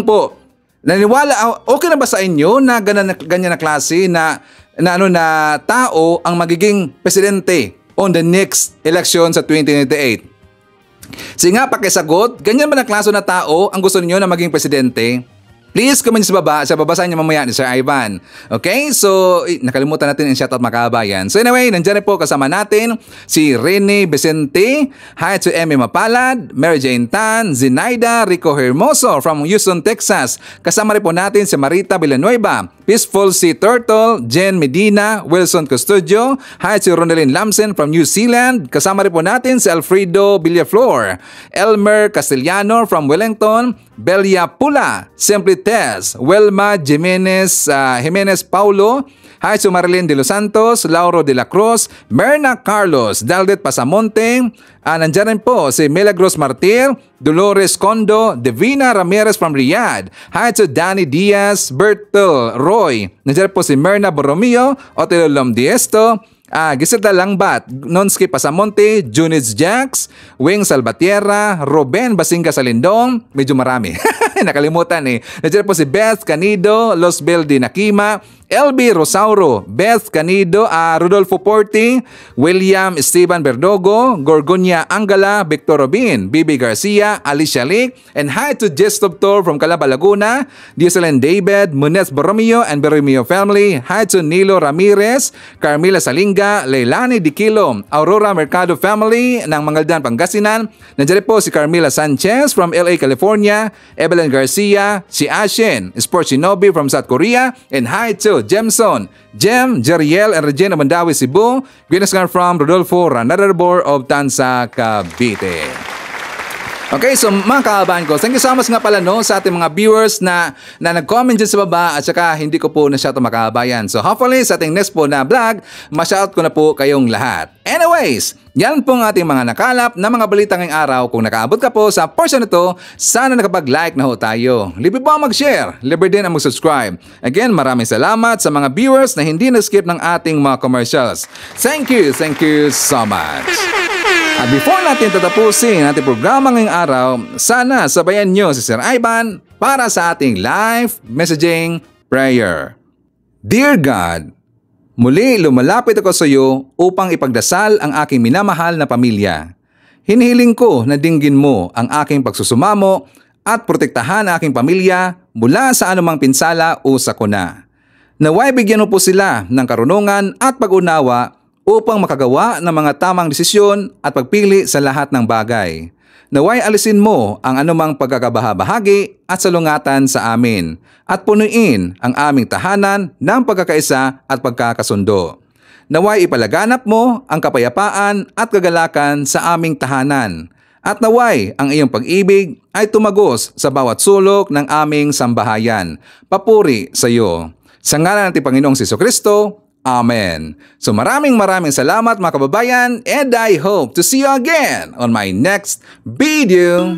po. Naniwala, okay na ba sa inyo na ganyan na klase na tao ang magiging presidente on the next election sa 2098? Sige nga, pakisagot, ganyan ba na klase na tao ang gusto niyo na maging presidente? Please comment sa baba. Sa babasahin niyo mamaya ni Sir Ivan. Okay? So, nakalimutan natin yung shoutout Makabayan. So anyway, nandiyan po kasama natin si Rene Vicente, hi to Emmy Mapalad, Mary Jane Tan, Zinaida Rico Hermoso from Houston, Texas. Kasama rin po natin si Marita Villanueva, Peaceful Sea Turtle, Jen Medina, Wilson Custodio, hi to Ronaldin Lamsen from New Zealand. Kasama rin po natin si Alfredo Villaflor, Elmer Castellano from Wellington, Belia Pula, Simply Tess, Welma Jimenez Paulo, hi to Marilyn de los Santos, Lauro de la Cruz, Merna Carlos, Daldet Pasamonte, nandiyan rin po si Milagros Martir, Dolores Condo, Divina Ramirez from Riyadh, hi to Danny Diaz, Bertel Roy, nandiyan po si Merna Borromeo, Otelo Lomdiesto, Giselda Langbat, Nonski Pasamonte, Juniz Jax, Wing Salvatierra, Ruben Basinga Salindong, medyo marami. Nakalimutan Nandiyan po si Beth Canido, Losbel de Nakima, LB Rosauro, Beth Canido, Rodolfo Porti, William Esteban Berdogo, Gorgonia Angala, Victor Robin, Bibi Garcia, Alicia Lick, and hi to Jess Tobtor from Calaba, Laguna, Dieselen David, Munez Borromeo and Borromeo family, hi to Nilo Ramirez, Carmila Salinga, Leilani Diquilo, Aurora Mercado family ng Mangaldan, Pangasinan, nandiyan po si Carmila Sanchez from LA, California, Evelyn Garcia, si Ashen, Sport Shinobi from South Korea, and hi to Jemson, Jem, Jeriel, and Regina Mandawi, Cebu. Greetings from Rodolfo Ranadarbor of Tansa, Cavite. Okay, so mga kaabahan ko, thank you so much nga pala sa ating mga viewers na nag-comment dyan sa baba at saka hindi ko po na-shout ang makabayan. So hopefully sa ating next po na vlog, ma-shout ko na po kayong lahat. Anyways, yan po ang ating mga nakalap na mga balita ngayong araw. Kung nakaabot ka po sa portion na to, sana nakapag-like na ho tayo. Libre po ang mag-share, libre din ang mag-subscribe. Again, maraming salamat sa mga viewers na hindi na-skip ng ating mga commercials. Thank you so much. At before natin tatapusin ating programa ngayong araw, sana sabayan nyo si Sir Ivan para sa ating live messaging prayer. Dear God, muli lumalapit ako sa iyo upang ipagdasal ang aking minamahal na pamilya. Hinihiling ko na dinggin mo ang aking pagsusumamo at protektahan ang aking pamilya mula sa anumang pinsala o sakuna. Naway bigyan mo po sila ng karunungan at pag-unawa upang makagawa ng mga tamang desisyon at pagpili sa lahat ng bagay. Naway alisin mo ang anumang pagkakabahabahagi at salungatan sa amin at punuin ang aming tahanan ng pagkakaisa at pagkakasundo. Naway ipalaganap mo ang kapayapaan at kagalakan sa aming tahanan. At naway ang iyong pag-ibig ay tumagos sa bawat sulok ng aming sambahayan. Papuri sa iyo. Sa ngalan ng Panginoong Jesucristo, Amen. So maraming salamat mga kababayan, and I hope to see you again on my next video.